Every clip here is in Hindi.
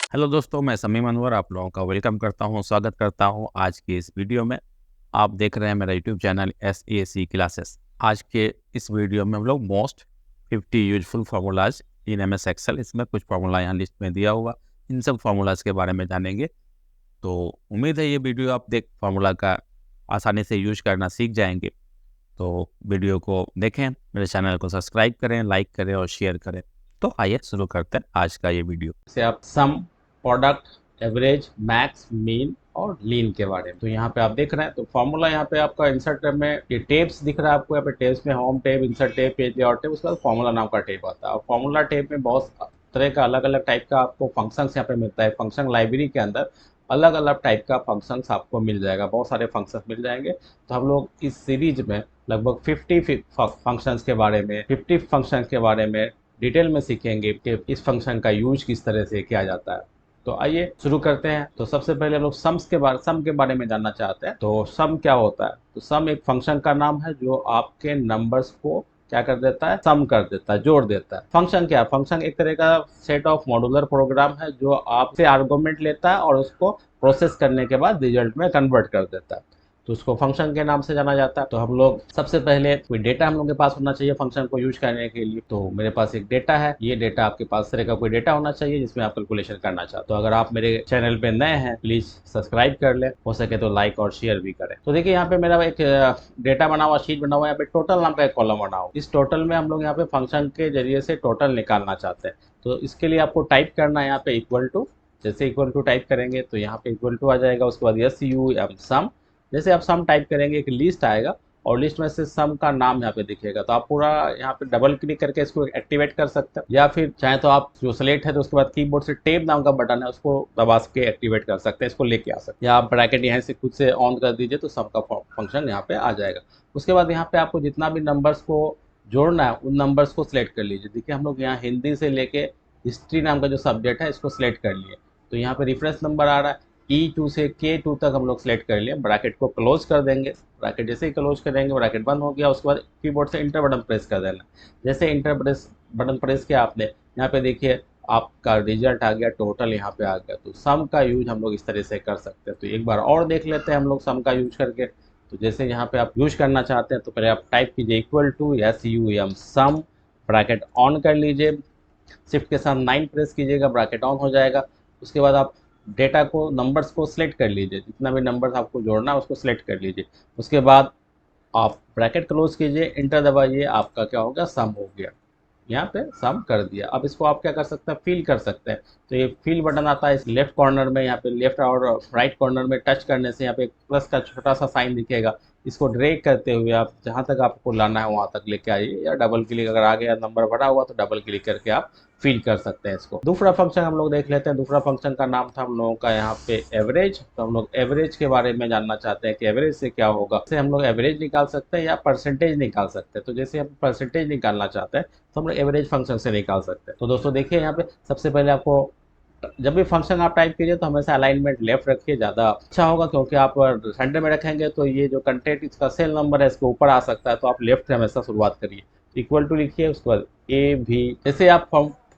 हेलो दोस्तों, मैं समीम अनवर आप लोगों का वेलकम करता हूं, स्वागत करता हूं आज की इस वीडियो में। आप देख रहे हैं मेरा यूट्यूब चैनल SAC क्लासेस। आज के इस वीडियो में हम लोग मोस्ट 50 यूजफुल फार्मूलाज इन MS एक्सेल, इसमें कुछ फार्मूला यहाँ लिस्ट में दिया हुआ, इन सब फार्मूलाज के बारे में जानेंगे। तो उम्मीद है ये वीडियो आप देख फार्मूला का आसानी से यूज करना सीख जाएंगे। तो वीडियो को देखें, मेरे चैनल को सब्सक्राइब करें, लाइक करें और शेयर करें। तो आइए शुरू करते हैं आज का ये वीडियो से। आप सम, प्रोडक्ट, एवरेज, मैक्स, मीन और लीन के बारे में, तो यहाँ पे आप देख रहे हैं। तो फॉर्मूला यहाँ पे आपका इंसर्ट टैब में ये टेब्स दिख रहा है आपको। यहाँ पे टेब्स में होम टेब, इंसर्ट टेब, पेज लेआउट टेब, उसके बाद फॉर्मूला नाम का टेब आता है। और फॉर्मूला टेब में बहुत तरह का अलग अलग टाइप का आपको फंक्शंस यहाँ पे मिलता है। फंक्शन लाइब्रेरी के अंदर अलग अलग टाइप का फंक्शंस आपको मिल जाएगा, बहुत सारे फंक्शंस मिल जाएंगे। तो हम लोग इस सीरीज में लगभग 50 फंक्शंस के बारे में 50 फंक्शंस के बारे में डिटेल में सीखेंगे कि इस फंक्शन का यूज किस तरह से किया जाता है। तो आइए शुरू करते हैं। तो सबसे पहले हम लोग सम के बारे में जानना चाहते हैं। तो सम क्या होता है? तो सम एक फंक्शन का नाम है जो आपके नंबर्स को क्या कर देता है, सम कर देता है, जोड़ देता है। फंक्शन क्या है? फंक्शन एक तरह का सेट ऑफ मॉड्यूलर प्रोग्राम है जो आपसे आर्गुमेंट लेता है और उसको प्रोसेस करने के बाद रिजल्ट में कन्वर्ट कर देता है। तो उसको फंक्शन के नाम से जाना जाता है। तो हम लोग सबसे पहले कोई डेटा हम लोग के पास होना चाहिए फंक्शन को यूज करने के लिए। तो मेरे पास एक डेटा है, ये डेटा आपके पास तरह का कोई डेटा होना चाहिए जिसमें आप कैलकुलेशन करना चाहते हो। तो अगर आप मेरे चैनल पे नए हैं, प्लीज सब्सक्राइब कर ले, हो सके तो लाइक और शेयर भी करें। तो देखिए यहाँ पे मेरा एक डेटा बना हुआ, शीट बना हुआ है। यहाँ पे टोटल नाम का एक कॉलम बना हुआ। इस टोटल में हम लोग यहाँ पे फंक्शन के जरिए से टोटल निकालना चाहते हैं। तो इसके लिए आपको टाइप करना है यहाँ पे इक्वल टू। जैसे इक्वल टू टाइप करेंगे तो यहाँ पे इक्वल टू आ जाएगा। उसके बाद SUM सम। जैसे आप सम टाइप करेंगे एक लिस्ट आएगा और लिस्ट में से सम का नाम यहाँ पे दिखेगा। तो आप पूरा यहाँ पे डबल क्लिक करके इसको एक्टिवेट कर सकते हैं, या फिर चाहे तो आप जो सेलेक्ट है तो उसके बाद कीबोर्ड से टेब नाम का बटन है उसको दबा के एक्टिवेट कर सकते हैं, इसको लेके आ सकते हैं। या आप ब्रैकेट यहाँ से खुद से ऑन कर दीजिए तो सम का फंक्शन यहाँ पे आ जाएगा। उसके बाद यहाँ पे आपको जितना भी नंबर्स को जोड़ना है उन नंबर्स को सिलेक्ट कर लीजिए। देखिए हम लोग यहाँ हिंदी से लेके हिस्ट्री नाम का जो सब्जेक्ट है इसको सिलेक्ट कर लिए। तो यहाँ पे रेफरेंस नंबर आ रहा है E2 से K2 तक हम लोग सेलेक्ट कर लिए। ब्रैकेट को क्लोज कर देंगे। ब्रैकेट जैसे ही क्लोज करेंगे ब्रैकेट बंद हो गया। उसके बाद कीबोर्ड से इंटर बटन प्रेस कर देना। जैसे इंटर बटन प्रेस किया आपने, यहाँ पे देखिए आपका रिजल्ट आ गया, टोटल यहाँ पे आ गया। तो सम का यूज हम लोग इस तरह से कर सकते हैं। तो एक बार और देख लेते हैं हम लोग सम का यूज करके। तो जैसे यहाँ पे आप यूज करना चाहते हैं तो पहले आप टाइप कीजिए equal to SUM sum, bracket on कर लीजिए, शिफ्ट के साथ 9 प्रेस कीजिएगा, ब्रैकेट ऑन हो जाएगा। उसके बाद आप डेटा को, नंबर्स को सिलेक्ट कर लीजिए, जितना भी नंबर्स आपको जोड़ना है उसको सिलेक्ट कर लीजिए। उसके बाद आप ब्रैकेट क्लोज कीजिए, इंटर दबाइए, आपका क्या हो गया, सम हो गया। यहाँ पे सम कर दिया। अब इसको आप क्या कर सकते हैं, फिल कर सकते हैं। तो ये फिल बटन आता है इस लेफ्ट कॉर्नर में, यहाँ पे लेफ्ट और राइट कॉर्नर में टच करने से यहाँ पे प्लस का छोटा सा साइन दिखेगा। इसको ड्रैग करते हुए आप जहाँ तक आपको लाना है वहाँ तक लेके आइए, या डबल क्लिक, अगर आगे नंबर भरा हुआ तो डबल क्लिक करके आप फिल कर सकते हैं इसको। दूसरा फंक्शन हम लोग देख लेते हैं। दूसरा फंक्शन का नाम था हम लोगों का यहाँ पे एवरेज। तो हम लोग एवरेज के बारे में जानना चाहते हैं कि एवरेज से क्या होगा। जैसे हम लोग एवरेज निकाल सकते हैं या परसेंटेज निकाल सकते हैं। तो जैसे हम परसेंटेज निकालना चाहते हैं तो हम लोग एवरेज फंक्शन से निकाल सकते हैं। तो दोस्तों देखिए यहाँ पे सबसे पहले आपको जब भी फंक्शन आप टाइप कीजिए तो हमेशा अलाइनमेंट लेफ्ट रखिए, ज़्यादा अच्छा होगा, क्योंकि आप सेंटर में रखेंगे तो ये जो कंटेंट इसका सेल नंबर है इसके ऊपर आ सकता है। तो आप लेफ्ट से हमेशा शुरुआत करिए। इक्वल टू लिखिए, उसके बाद A भी। जैसे आप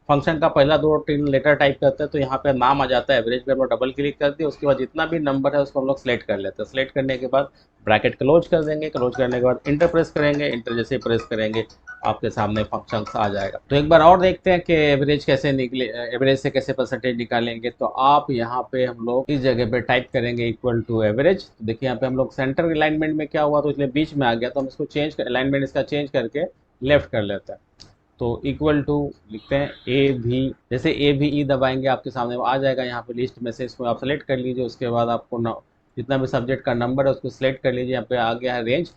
फंक्शन का पहला 2-3 लेटर टाइप करते हैं तो यहाँ पे नाम आ जाता है एवरेज पे, हम लोग डबल क्लिक कर दिए। उसके बाद जितना भी नंबर है उसको हम लोग सेलेक्ट कर लेते हैं। सेलेक्ट करने के बाद ब्रैकेट क्लोज कर देंगे। क्लोज करने के बाद इंटर प्रेस करेंगे। इंटर जैसे ही प्रेस करेंगे आपके सामने फंक्शन आ जाएगा। तो एक बार और देखते हैं कि एवरेज कैसे निकले, एवरेज से कैसे परसेंटेज निकालेंगे। तो आप यहाँ पे हम लोग इस जगह पे टाइप करेंगे इक्वल टू एवरेज। तो देखिए यहाँ पे हम लोग सेंटर अलाइनमेंट में क्या हुआ, तो इसलिए बीच में आ गया, तो हम इसको चेंज कर, अलाइनमेंट इसका चेंज करके लेफ्ट कर लेते हैं। तो इक्वल टू लिखते हैं A भी। जैसे A भी E दबाएंगे आपके सामने आ जाएगा यहाँ पे लिस्ट में से, इसको आप सेलेक्ट कर लीजिए। उसके बाद आपको जितना भी सब्जेक्ट का नंबर है उसको सिलेक्ट कर लीजिए। यहाँ पे आ गया है रेंज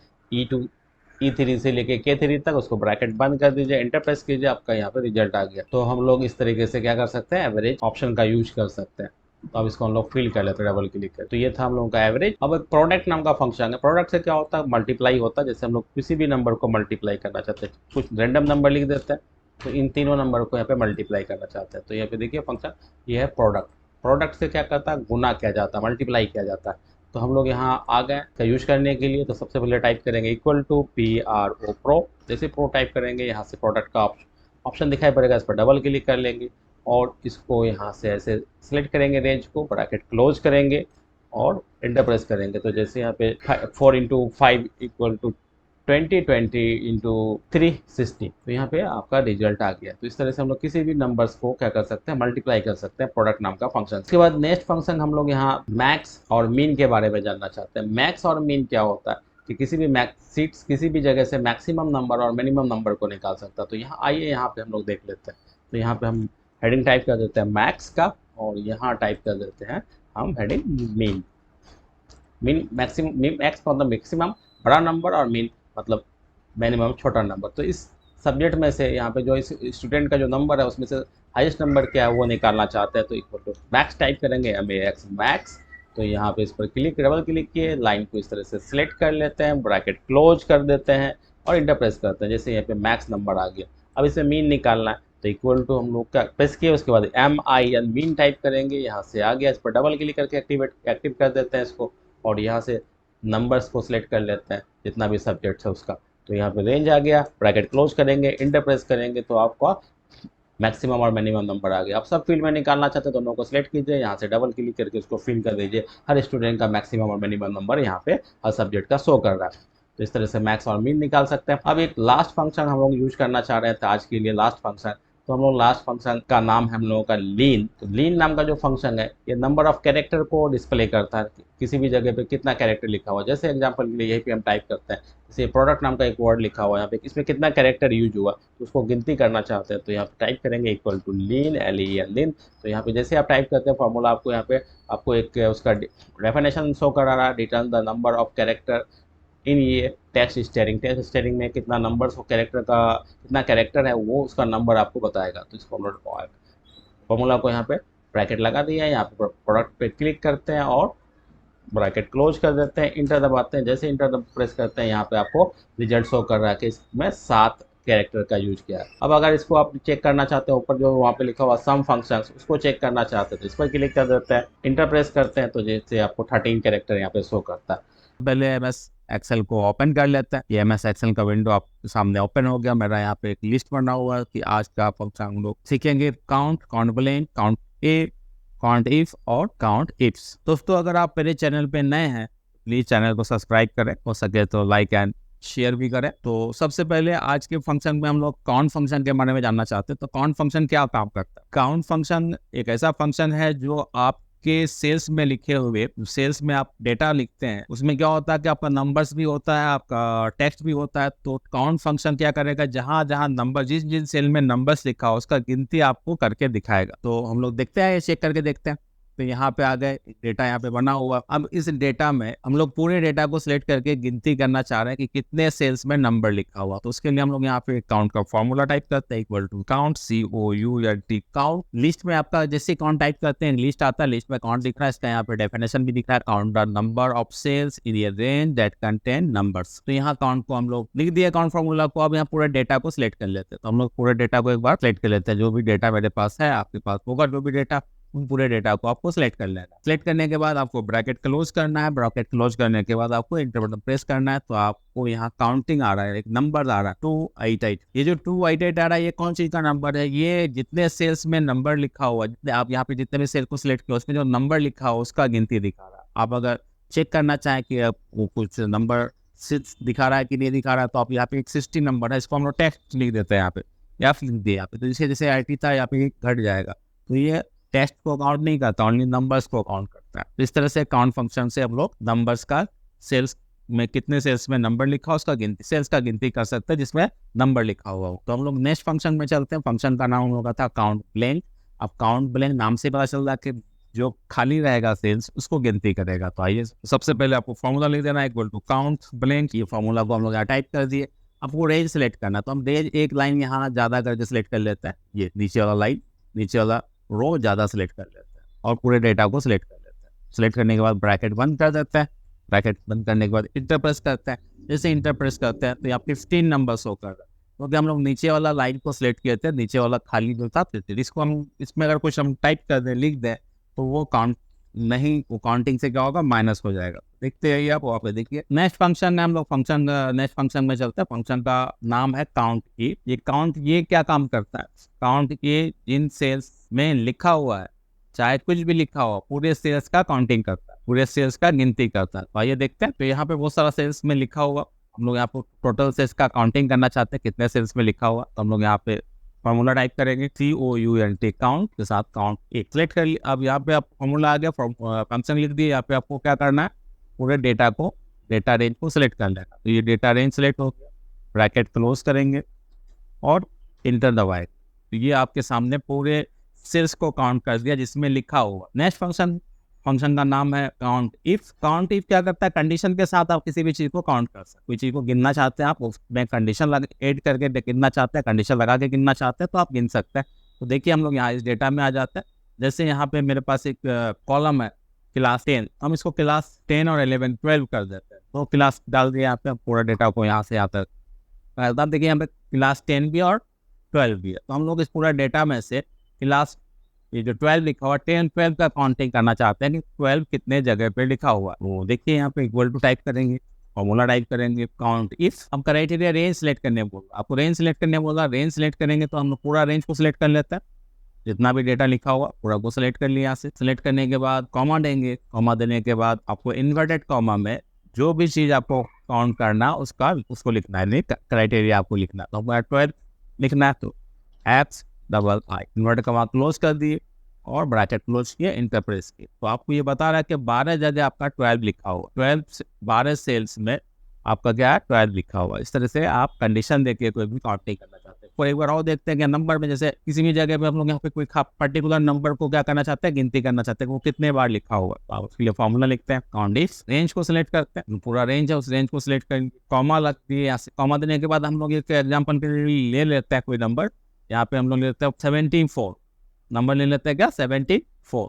E3 से लेके K3 तक, उसको ब्रैकेट बंद कर दीजिए, एंटर प्रेस कीजिए, आपका यहाँ पे रिजल्ट आ गया। तो हम लोग इस तरीके से क्या कर सकते हैं, एवरेज ऑप्शन का यूज कर सकते हैं। तो अब इसको हम लोग फिल कर लेते हैं डबल क्लिक कर। तो ये था हम लोगों का एवरेज। अब एक प्रोडक्ट नाम का फंक्शन है। प्रोडक्ट से क्या होता है, मल्टीप्लाई होता है। जैसे हम लोग किसी भी नंबर को मल्टीप्लाई करना चाहते हैं, कुछ रैंडम नंबर लिख देते हैं, तो इन तीनों नंबर को यहाँ पे मल्टीप्लाई करना चाहते हैं। तो यहाँ पे देखिए फंक्शन ये है प्रोडक्ट। प्रोडक्ट से क्या करता है, गुना किया जाता है, मल्टीप्लाई किया जाता है। तो हम लोग यहाँ आ गए का यूज करने के लिए। तो सबसे पहले टाइप करेंगे इक्वल टू PRO प्रो। जैसे प्रो टाइप करेंगे यहाँ से प्रोडक्ट का ऑप्शन दिखाई पड़ेगा, इस पर डबल क्लिक कर लेंगे। और इसको यहाँ से ऐसे सिलेक्ट करेंगे, रेंज को ब्रैकेट क्लोज करेंगे और एंटर प्रेस करेंगे। तो जैसे यहाँ पे 4 × 5 = 20, 20 × 3 60, तो यहाँ पे आपका रिजल्ट आ गया। तो इस तरह से हम लोग किसी भी नंबर्स को क्या कर सकते हैं, मल्टीप्लाई कर सकते हैं प्रोडक्ट नाम का फंक्शन। इसके बाद नेक्स्ट फंक्शन हम लोग यहाँ मैक्स और मीन के बारे में जानना चाहते हैं। मैक्स और मीन क्या होता है कि किसी भी सीट्स किसी भी जगह से मैक्सिमम नंबर और मिनिमम नंबर को निकाल सकता है। तो यहाँ आइए, यहाँ पे हम लोग देख लेते हैं। तो यहाँ पे हम हेडिंग टाइप कर देते हैं मैक्स का, और यहाँ टाइप कर देते हैं हम heading mean. Mean maximum, max मतलब मैक्सिमम बड़ा नंबर और मीन मतलब मिनिमम छोटा नंबर। तो इस सब्जेक्ट में से यहाँ पे जो इस स्टूडेंट का जो नंबर है उसमें से हाईएस्ट नंबर क्या है वो निकालना चाहते हैं। तो इक्वल टू मैक्स टाइप करेंगे, MAX मैक्स। तो यहाँ पे इस पर डबल क्लिक किए, लाइन को इस तरह से सिलेक्ट कर लेते हैं, ब्रैकेट क्लोज कर देते हैं और इंटर प्रेस करते हैं। जैसे यहाँ पे मैक्स नंबर आ गया। अब इसे मीन निकालना है, तो इक्वल टू हम लोग क्या प्रेस किए, उसके बाद MIN मीन टाइप करेंगे, यहाँ से आ गया। इस पर डबल क्लिक करके एक्टिव कर देते हैं इसको, और यहाँ से नंबर्स को सिलेक्ट कर लेते हैं जितना भी सब्जेक्ट है उसका। तो यहाँ पे रेंज आ गया, ब्रैकेट क्लोज करेंगे, इंटर प्रेस करेंगे, तो आपका मैक्सिमम और मिनिमम नंबर आ गया। आप सब फील्ड में निकालना चाहते हैं, दोनों को सिलेक्ट कीजिए, यहाँ से डबल क्लिक करके उसको फिल कर दीजिए। हर स्टूडेंट का मैक्सिमम और मिनिमम नंबर यहाँ पे हर सब्जेक्ट का शो कर रहा है। तो इस तरह से मैक्स और मीन निकाल सकते हैं। अब एक लास्ट फंक्शन हम लोग यूज करना चाह रहे थे आज के लिए, लास्ट फंक्शन। तो हम लोग लास्ट फंक्शन का नाम है हम लोगों का लीन। तो लीन नाम का जो फंक्शन है ये नंबर ऑफ कैरेक्टर को डिस्प्ले करता है, किसी भी जगह पे कितना कैरेक्टर लिखा हुआ है। जैसे एग्जांपल के लिए यहीं पे हम टाइप करते हैं, जैसे प्रोडक्ट नाम का एक वर्ड लिखा हुआ है यहाँ पे, इसमें कितना कैरेक्टर यूज हुआ तो उसको गिनती करना चाहते हैं। तो यहाँ पे टाइप करेंगे इक्वल टू लीन, LEN लीन। तो यहाँ पे जैसे आप टाइप करते हैं फॉर्मूला, आपको यहाँ पे आपको एक उसका डेफिनेशन शो करा रहा है, return the number of character in ये टेक्स्ट स्टेरिंग में कितना नंबर्स हो, कैरेक्टर का कितना कैरेक्टर है वो उसका नंबर आपको बताएगा। तो इस फॉर्मूला को यहाँ पे ब्रैकेट लगा दिया है, यहाँ पे प्रोडक्ट पे क्लिक करते हैं और ब्रैकेट क्लोज कर देते हैं, इंटर दबाते हैं। जैसे इंटर प्रेस करते हैं यहाँ पे आपको रिजल्ट शो कर रहा है कि इसमें 7 कैरेक्टर का यूज किया है। अब अगर इसको आप चेक करना चाहते हैं, ऊपर जो वहाँ पे लिखा हुआ सम फंक्शंस, उसको चेक करना चाहते हैं तो इस पर क्लिक कर देते हैं, इंटर प्रेस करते हैं, तो जैसे आपको 13 कैरेक्टर यहाँ पे शो करता है। पहले MS एक्सेल को ओपन कर लेते हैं। ये MS एक्सेल का विंडो आपके सामने ओपन हो गया। मेरा यहाँ पे एक लिस्ट बना हुआ है कि आज का फंक्शन हम लोग सीखेंगे count, count blank, count A, count if और काउंट इफ्स। दोस्तों अगर आप मेरे चैनल पे नए हैं प्लीज चैनल को सब्सक्राइब करें, हो सके तो लाइक एंड शेयर भी करें। तो सबसे पहले आज के फंक्शन में हम लोग काउंट फंक्शन के बारे में जानना चाहते हैं। तो काउंट फंक्शन क्या काम करता है? काउंट फंक्शन एक ऐसा फंक्शन है जो आपके सेल्स में लिखे हुए, सेल्स में आप डेटा लिखते हैं, उसमें क्या होता है कि आपका नंबर्स भी होता है, आपका टेक्स्ट भी होता है। तो काउंट फंक्शन क्या करेगा, जहां जहां नंबर, जिस जिन सेल में नंबर्स लिखा हो उसका गिनती आपको करके दिखाएगा। तो हम लोग देखते हैं, चेक करके देखते हैं। तो यहाँ पे आ गए, डेटा यहाँ पे बना हुआ। अब इस डेटा में हम लोग पूरे डेटा को सिलेक्ट करके गिनती करना चाह रहे हैं कि कितने सेल्स में नंबर लिखा हुआ। तो उसके लिए हम लोग यहाँ पे काउंट का फॉर्मूला टाइप करते हैं, equal to count, COUNT count. List में आपका जैसे काउंट टाइप करते हैं लिस्ट आता है, लिस्ट में काउंट दिख रहा है, इसका यहाँ पे डेफिनेशन भी दिख रहा है, count the number of cells in a range that contain numbers. तो यहाँ काउंट को हम लोग लिख दिया काउंट फॉर्मूला को। अब यहाँ पूरे डेटा को सिलेक्ट कर लेते हैं। तो हम लोग पूरे डेटा को एक बार सिलेक्ट कर लेते हैं, जो भी डेटा मेरे पास है, आपके पास होगा जो भी डेटा, उन पूरे डेटा को आपको सिलेक्ट कर लेना है। सिलेक्ट करने के बाद आपको ब्रैकेट क्लोज करना है, ब्रैकेट क्लोज करने के बाद आपको एंटर बटन प्रेस करना है। तो आपको यहाँ काउंटिंग आ रहा है, एक नंबर आ रहा है 288। ये जो 288 आ रहा है ये कौन चीज का नंबर है? ये जितने सेल्स में नंबर लिखा हुआ है, आप यहाँ पे जितने भी सेल को सिलेक्ट किया उसमें जो नंबर लिखा हो उसका गिनती दिखा रहा है। आप अगर चेक करना चाहें कि वो कुछ नंबर दिखा रहा है कि नहीं दिखा रहा है, तो आप यहाँ पे एक 60 नंबर है, इसको हम लोग टेक्स्ट लिख देते हैं यहाँ पे, या फिर लिख दिए यहाँ पे। तो जैसे जैसे IT था यहाँ पे घट जाएगा। तो ये टेक्स्ट को काउंट नहीं करता, ओनली नंबर्स को काउंट करता है। तो इस तरह से काउंट फंक्शन से हम लोग नंबर्स का, सेल्स में कितने सेल्स में नंबर लिखा हो उसका गिनती, सेल्स का गिनती कर सकते हैं जिसमें नंबर लिखा हुआ हो। तो हम लोग नेक्स्ट फंक्शन में चलते हैं। फंक्शन का नाम हम लोग का था काउंट ब्लैंक। अब काउंट ब्लैंक नाम से पता चल रहा है कि जो खाली रहेगा सेल्स उसको गिनती करेगा। तो आइए सबसे पहले आपको फॉर्मूला लिख देना है, इक्वल टू काउंट ब्लैंक। ये फॉर्मूला को हम लोग यहाँ टाइप कर दिए। आपको रेंज सेलेक्ट करना, तो हम रेंज एक लाइन यहाँ ज्यादा करके सिलेक्ट कर लेते हैं, ये नीचे वाला लाइन, नीचे वाला रो ज्यादा सिलेक्ट कर लेते हैं और पूरे डेटा को सिलेक्ट कर लेते हैं। सिलेक्ट करने के बाद ब्रैकेट बंद कर देते हैं। ब्रैकेट बंद करने के बाद इंटर प्रेस करते हैं। जैसे इंटर प्रेस करते हैं तो यहाँ 15 नंबर शो कर रहा है, क्योंकि हम लोग नीचे वाला लाइन को सिलेक्ट किए थे, नीचे वाला खाली जो था, इसको हम इसमें अगर कुछ हम टाइप कर दें, लिख दें, तो वो काउंट नहीं, वो काउंटिंग से क्या होगा, माइनस हो जाएगा। देखते रहिए आप, वहाँ पे देखिए। नेक्स्ट फंक्शन है, हम लोग फंक्शन नेक्स्ट फंक्शन में चलते हैं। फंक्शन का नाम है काउंट। ये काउंट ये क्या काम करता है? काउंट ये जिन सेल्स में लिखा हुआ है, चाहे कुछ भी लिखा हुआ, पूरे सेल्स का काउंटिंग करता है, पूरे सेल्स का गिनती करता है। तो आइए देखते हैं। तो यहाँ पे बहुत सारा सेल्स में लिखा हुआ, हम लोग यहाँ पे टोटल सेल्स का काउंटिंग करना चाहते हैं, कितने सेल्स में लिखा हुआ। तो हम लोग यहाँ पे फॉर्मूला टाइप करेंगे, COUNT, काउंट के साथ काउंट एक सेलेक्ट कर लिया। अब यहाँ पे आप फॉर्मूला आ गया, फंक्शन लिख दिए। यहाँ पे आपको क्या करना है, पूरे डेटा रेंज को सिलेक्ट कर लेना। तो ये डेटा रेंज सिलेक्ट हो गया, ब्रैकेट क्लोज करेंगे और इंटर दबाए। तो ये आपके सामने पूरे सेल्स को काउंट कर दिया जिसमें लिखा हुआ। नेक्स्ट फंक्शन का नाम है काउंट इफ। काउंट इफ क्या करता है, कंडीशन के साथ आप किसी भी चीज़ को काउंट कर सकते हैं। कोई चीज़ को गिनना चाहते हैं आप, उसमें कंडीशन ऐड करके गिनना चाहते हैं, कंडीशन लगा के गिनना चाहते हैं, तो आप गिन सकते हैं। तो देखिए हम लोग यहाँ इस डेटा में आ जाते हैं। जैसे यहाँ पे मेरे पास एक कॉलम है क्लास 10, हम इसको क्लास 10 और 11 12 कर देते हैं। तो क्लास डाल दिया यहाँ पे, पूरा डेटा को यहाँ से यहाँ तक। अब देखिए यहाँ पे क्लास 10 भी और 12 भी है। तो हम लोग इस पूरा डेटा में से क्लास, ये जो 12 लिखा हुआ, 10 12 का काउंटिंग करना चाहते हैं कि 12 कितने जगह पे लिखा हुआ है। वो देखिए यहाँ पे इक्वल टू टाइप करेंगे, फॉर्मूला टाइप करेंगे, काउंट इफ। हम क्राइटेरिया रेंज सेलेक्ट करने बोला, आपको रेंज सेलेक्ट करने बोला। रेंज सेलेक्ट करेंगे तो हम लोग पूरा रेंज को सिलेक्ट कर लेते हैं, जितना भी डेटा लिखा हुआ पूरा को सिलेक्ट कर लिया। यहाँ से सिलेक्ट करने के बाद कॉमा देंगे। कॉमा देने के बाद आपको इन्वर्टेड कॉमा में जो भी चीज़ आपको काउंट करना उसको लिखना है, नहीं क्राइटेरिया आपको लिखना है। तो 12 लिखना है, तो X इन्वर्टेड कॉमा क्लोज कर दिए और ब्रैकेट क्लोज किए, इंटर प्रेस किए। तो आपको ये बता रहा है कि 12 जगह आपका 12 लिखा हुआ, 12 सेल्स में आपका क्या है, 12 लिखा हुआ। इस तरह से आप कंडीशन देखिए कोई भी काउंटिंग करना चाहते हैं। कोई एक बार और देखते हैं कि नंबर में, जैसे किसी भी जगह पे हम लोग यहाँ पे कोई पर्टिकुलर नंबर को क्या करना चाहते हैं, गिनती करना चाहते हैं, वो कितने बार लिखा हुआ। तो आप उसके लिए फॉर्मूला लिखते हैं, काउंट इफ। रेंज को सिलेक्ट करते हैं, पूरा रेंज है, उस रेंज को सिलेक्ट करेंगे, कॉमा लगती है। यहाँ से कॉमा देने के बाद हम लोग एक एग्जाम्पल के लिए ले लेते हैं कोई नंबर। यहाँ पे हम लोग लेते हैं 74 नंबर ले लेते हैं, क्या 74।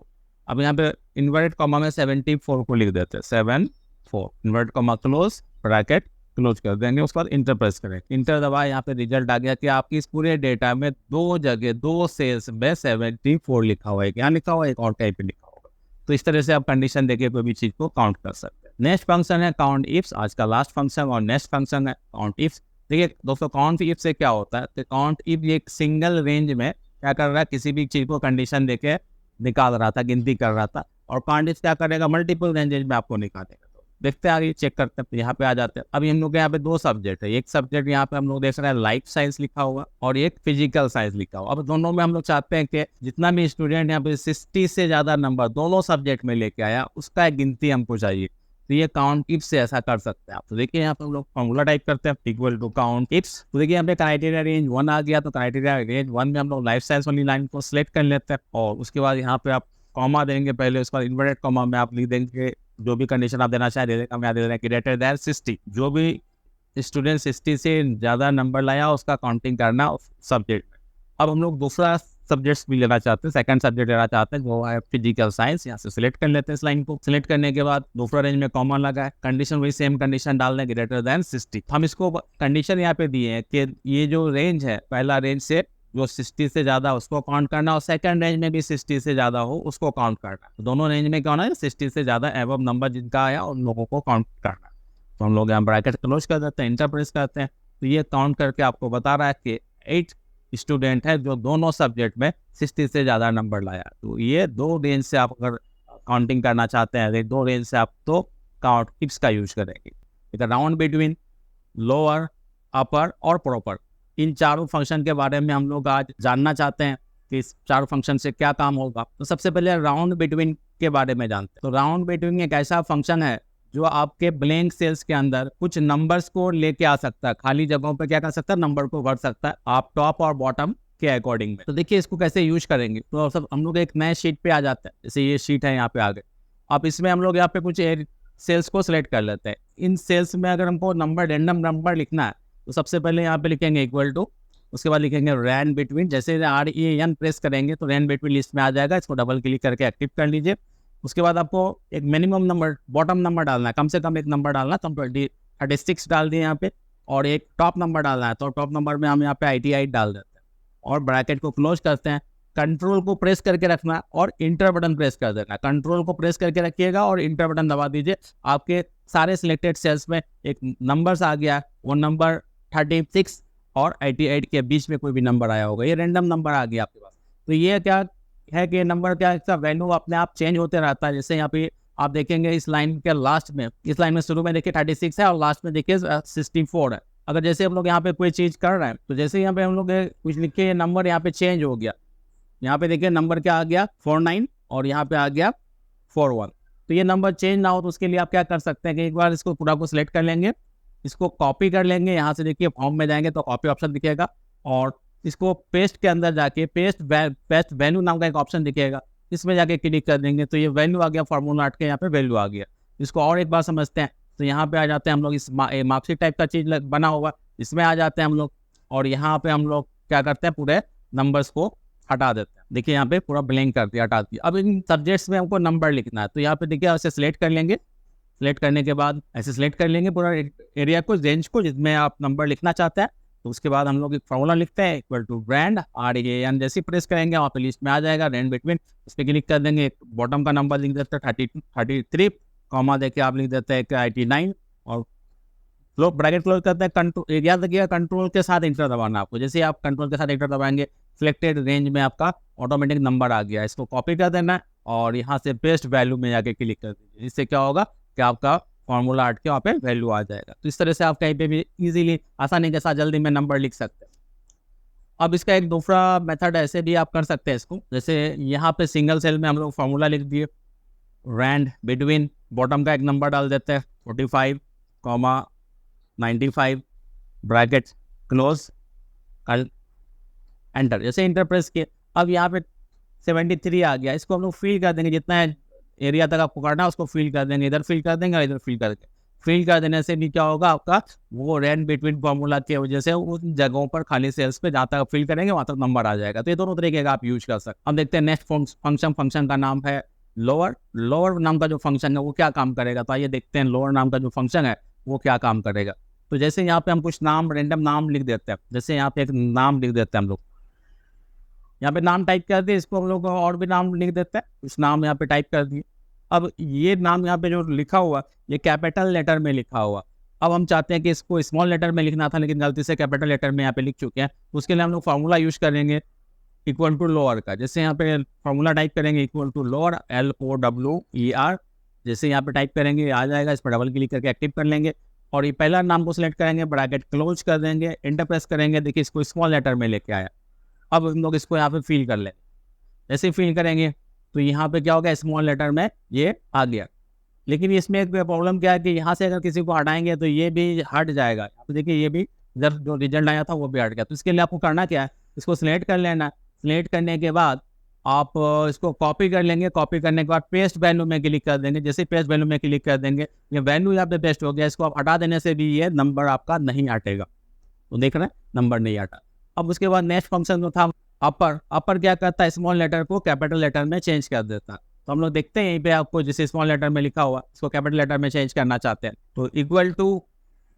अब यहाँ पे इन्वर्टेड कॉमा में 74 को लिख देते हैं, 74 inverted comma close, bracket close कर देंगे। उसके बाद इंटर प्रेस करें, इंटर दबाए। यहाँ पे रिजल्ट आ गया कि आपकी इस पूरे डेटा में 2 जगह 2 सेल्स में 74 लिखा हुआ है। यहाँ लिखा हुआ है, एक और टाइप पे लिखा होगा। तो इस तरह से आप कंडीशन देके कोई भी चीज़ को काउंट कर सकते हैं। नेक्स्ट फंक्शन है काउंट इफ्स, आज का लास्ट फंक्शन। और नेक्स्ट फंक्शन है काउंट इफ्स। देखिए दोस्तों, काउंट इफ से क्या होता है, तो काउंट इफ एक सिंगल रेंज में क्या कर रहा है, किसी भी चीज़ को कंडीशन देके निकाल रहा था, गिनती कर रहा था। और काउंट इफ क्या करेगा, मल्टीपल रेंजेज में आपको निकालेगा। तो देखते हैं आगे, चेक करते हैं। यहाँ पे आ जाते हैं। अभी हम लोग यहाँ पे 2 सब्जेक्ट है। एक सब्जेक्ट यहाँ पे हम लोग देख रहे हैं लाइफ साइंस लिखा हुआ और एक फिजिकल साइंस लिखा हुआ। अब दोनों में हम लोग चाहते हैं कि जितना भी स्टूडेंट यहाँ पे 60 से ज़्यादा नंबर दोनों सब्जेक्ट में लेके आया, उसका एक गिनती हमको चाहिए। तो ये काउंट इफ से ऐसा कर सकते हैं आप। तो देखिए यहाँ पे हम लोग फॉर्मूला टाइप करते हैं, इक्वल टू काउंट इफ्स। तो देखिए यहाँ पे क्राइटेरिया रेंज 1 आ गया। तो क्राइटेरिया रेंज 1 में हम लोग लाइफ साइंस वाली लाइन को सिलेक्ट कर लेते हैं और उसके बाद यहाँ पे आप कॉमा देंगे पहले, उसके बाद इन्वर्टेड कॉमा में आप लिख देंगे जो भी कंडीशन आप देना चाहे। हम यहाँ दे रहे हैं ग्रेटर देन 60, जो भी स्टूडेंट 60 से ज़्यादा नंबर लाया उसका काउंटिंग करना सब्जेक्ट में। अब हम लोग दूसरा सब्जेक्ट्स भी लेना चाहते हैं, सेकंड सब्जेक्ट लेना चाहते हैं, वो है फिजिकल साइंस। यहाँ से सिलेक्ट कर लेते हैं इस लाइन को। सिलेक्ट करने के बाद दूसरा रेंज में कॉमन लगा है, कंडीशन वही सेम कंडीशन डाल दें, ग्रेटर देन 60। हम इसको कंडीशन यहाँ पे दिए हैं कि ये जो रेंज है, पहला रेंज से जो 60 से ज़्यादा उसको काउंट करना और सेकंड रेंज में भी 60 से ज़्यादा हो उसको काउंट करना। तो दोनों रेंज में क्या होना है, 60 से ज़्यादा एबव नंबर जिनका आया उन लोगों को काउंट करना। तो हम लोग यहाँ ब्रैकेट क्लोज कर देते हैं, इंटर प्रेस करते हैं। तो ये काउंट करके आपको बता रहा है कि 8 स्टूडेंट है जो दोनों सब्जेक्ट में 60 से ज़्यादा नंबर लाया। तो ये 2 रेंज से आप अगर काउंटिंग करना चाहते हैं, 2 रेंज से आप तो काउंट इफ्स का यूज करेंगे। इधर राउंड बिटवीन, लोअर, अपर और प्रॉपर, इन चारों फंक्शन के बारे में हम लोग आज जानना चाहते हैं कि इस चारों फंक्शन से क्या काम होगा। तो सबसे पहले राउंड बिटवीन के बारे में जानते हैं। तो राउंड बिटवीन एक ऐसा फंक्शन है जो आपके ब्लैंक सेल्स के अंदर कुछ नंबर्स को लेके आ सकता है, खाली जगहों पे क्या कर सकता है, नंबर को भर सकता है, आप टॉप और बॉटम के अकॉर्डिंग में। तो देखिए इसको कैसे यूज करेंगे। तो सब हम लोग एक नए शीट पे आ जाते हैं, जैसे ये शीट है यहाँ पे आगे। अब इसमें हम लोग यहाँ पे कुछ सेल्स को सिलेक्ट कर लेते हैं। इन सेल्स में अगर हमको नंबर, रैंडम नंबर लिखना है, तो सबसे पहले यहाँ पे लिखेंगे इक्वल टू, उसके बाद लिखेंगे रैंड बिटवीन। जैसे REN प्रेस करेंगे तो रैंड बिटवीन लिस्ट में आ जाएगा, इसको डबल क्लिक करके एक्टिव कर लीजिए। उसके बाद आपको एक मिनिमम नंबर, बॉटम नंबर डालना है, कम से कम एक नंबर डालना है। तो हम 36 डाल दिए यहाँ पे, और एक टॉप नंबर डालना है, तो टॉप नंबर में हम यहाँ पे 88 डाल देते हैं और ब्रैकेट को क्लोज करते हैं। कंट्रोल को प्रेस करके रखना है और इंटर बटन प्रेस कर देना है। कंट्रोल को प्रेस करके रखिएगा और इंटर बटन दबा दीजिए। आपके सारे सिलेक्टेड सेल्स में एक नंबर्स आ गया, वो नंबर 36 और 88 के बीच में कोई भी नंबर आया होगा, ये रैंडम नंबर आ गया आपके पास। तो ये क्या है कि नंबर क्या इसका वैल्यू अपने आप चेंज होते रहता है। जैसे यहाँ पे आप देखेंगे इस लाइन के लास्ट में, इस लाइन में शुरू में देखिए 36 है और लास्ट में देखिए 64 है। अगर जैसे हम लोग यहाँ पे कोई चीज़ कर रहे हैं तो जैसे यहाँ पे हम लोग कुछ लिखे नंबर यहाँ पे चेंज हो गया, यहाँ पे देखिए नंबर क्या आ गया 49 और यहाँ पे आ गया 41। तो ये नंबर चेंज ना हो तो उसके लिए आप क्या कर सकते हैं कि एक बार इसको पूरा को सिलेक्ट कर लेंगे, इसको कॉपी कर लेंगे, यहाँ से देखिए फॉर्म में जाएंगे तो कॉपी ऑप्शन दिखेगा और इसको पेस्ट के अंदर जाके पेस्ट वैल्यू नाम का एक ऑप्शन दिखेगा, इसमें जाके क्लिक कर देंगे तो ये वैल्यू आ गया, फार्मूला 8 के यहाँ पे वैल्यू आ गया। इसको और एक बार समझते हैं तो यहाँ पे आ जाते हैं हम लोग, इस मार्कशीट टाइप का चीज़ बना हुआ इसमें आ जाते हैं हम लोग और यहाँ पे हम लोग क्या करते हैं पूरे नंबर्स को हटा देते हैं। देखिए यहाँ पे पूरा ब्लैंक कर दिया, हटा दिया। अब इन सब्जेक्ट्स में हमको नंबर लिखना है तो यहाँ पे देखिए ऐसे सिलेक्ट कर लेंगे, सिलेक्ट करने के बाद ऐसे सिलेक्ट कर लेंगे पूरा एरिया को, रेंज को जिसमें आप नंबर लिखना चाहते हैं। तो उसके बाद हम लोग एक फॉर्मूला लिखते हैं इक्वल टू ब्रांड RAN, जैसे प्रेस करेंगे वहाँ पे लिस्ट में आ जाएगा रेंज बिटवीन, इस पर क्लिक कर देंगे। बॉटम का नंबर लिख देते हैं 33, कॉमा देके आप लिख देते हैं 89 और ब्रैकेट क्लोज करते हैं। कंट्रोल एरिया देखिएगा, कंट्रोल के साथ इंटर दबाना आपको, जैसे आप कंट्रोल के साथ इंटर दबाएंगे सिलेक्टेड रेंज में आपका ऑटोमेटिक नंबर आ गया। इसको कॉपी कर देना है और यहाँ से पेस्ट वैल्यू में जाके क्लिक कर दीजिए। इससे क्या होगा कि आपका फार्मूला 8 के वहाँ पे वैल्यू आ जाएगा। तो इस तरह से आप कहीं पे भी इजीली आसानी के साथ जल्दी में नंबर लिख सकते हैं। अब इसका एक दूसरा मेथड ऐसे भी आप कर सकते हैं इसको, जैसे यहाँ पे सिंगल सेल में हम लोग फार्मूला लिख दिए, रैंड बिटवीन, बॉटम का एक नंबर डाल देते हैं 45, 95, ब्रैकेट क्लोज, एंटर। जैसे इंटर प्रेस किए अब यहाँ पे 73 आ गया, इसको हम लोग फिल कर देंगे, जितना एरिया तक आपको करना है उसको फिल कर देंगे, इधर फिल कर देंगे और इधर फिल कर देंगे। फिल कर देने से भी क्या होगा आपका वो रेंज बिटवीन फार्मूला की वजह से उन जगहों पर खाली सेल्स पे जहाँ तक फिल करेंगे वहाँ तक नंबर आ जाएगा। तो ये दोनों तरीके का आप यूज कर सकते हैं। अब देखते हैं नेक्स्ट फंक्शन का नाम है लोअर नाम का जो फंक्शन है वो क्या काम करेगा। तो आइए देखते हैं लोअर नाम का जो फंक्शन है वो क्या काम करेगा। तो जैसे यहाँ पे हम कुछ नाम रेंडम नाम लिख देते हैं, जैसे यहाँ पे एक नाम लिख देते हैं हम लोग, यहाँ पे नाम टाइप कर दिए, इसको हम लोग और भी नाम लिख देते हैं, कुछ नाम यहाँ पे टाइप कर दिए। अब ये नाम यहाँ पे जो लिखा हुआ ये कैपिटल लेटर में लिखा हुआ, अब हम चाहते हैं कि इसको स्मॉल लेटर में लिखना था लेकिन गलती से कैपिटल लेटर में यहाँ पे लिख चुके हैं। उसके लिए हम लोग फार्मूला यूज करेंगे इक्वल टू लोअर का, जैसे यहाँ पे फार्मूला टाइप करेंगे इक्वल टू लोअर LOWER, जैसे यहाँ पे टाइप करेंगे आ जाएगा, इस पर डबल क्लिक करके एक्टिव कर लेंगे और ये पहला नाम को सिलेक्ट करेंगे, ब्रैकेट क्लोज कर देंगे, एंटर प्रेस करेंगे, देखिए इसको स्मॉल लेटर में लेके आया। अब हम लोग इसको यहाँ पे फिल कर लेंगे, जैसे फिल करेंगे तो यहाँ पे क्या होगा स्मॉल लेटर में ये आ गया। लेकिन इसमें एक प्रॉब्लम क्या है कि यहाँ से अगर किसी को हटाएंगे तो ये भी हट जाएगा। तो देखिए ये भी इधर जो रिजल्ट आया था वो भी हट गया। तो इसके लिए आपको करना क्या है, इसको सिलेक्ट कर लेना, सिलेक्ट करने के बाद आप इसको कॉपी कर लेंगे, कॉपी करने के बाद पेस्ट वैल्यू में क्लिक कर देंगे, जैसे पेस्ट वैल्यू में क्लिक कर देंगे ये वैल्यू यहाँ पे पेस्ट हो गया। इसको आप हटा देने से भी ये नंबर आपका नहीं हटेगा। तो देख रहे हैं नंबर नहीं हटा। अब उसके बाद नेक्स्ट फंक्शन जो था अपर क्या करता है स्मॉल लेटर को कैपिटल लेटर में चेंज कर देता है। तो हम लोग देखते हैं यहीं पे आपको जैसे स्मॉल लेटर में लिखा हुआ इसको कैपिटल लेटर में चेंज करना चाहते हैं तो इक्वल टू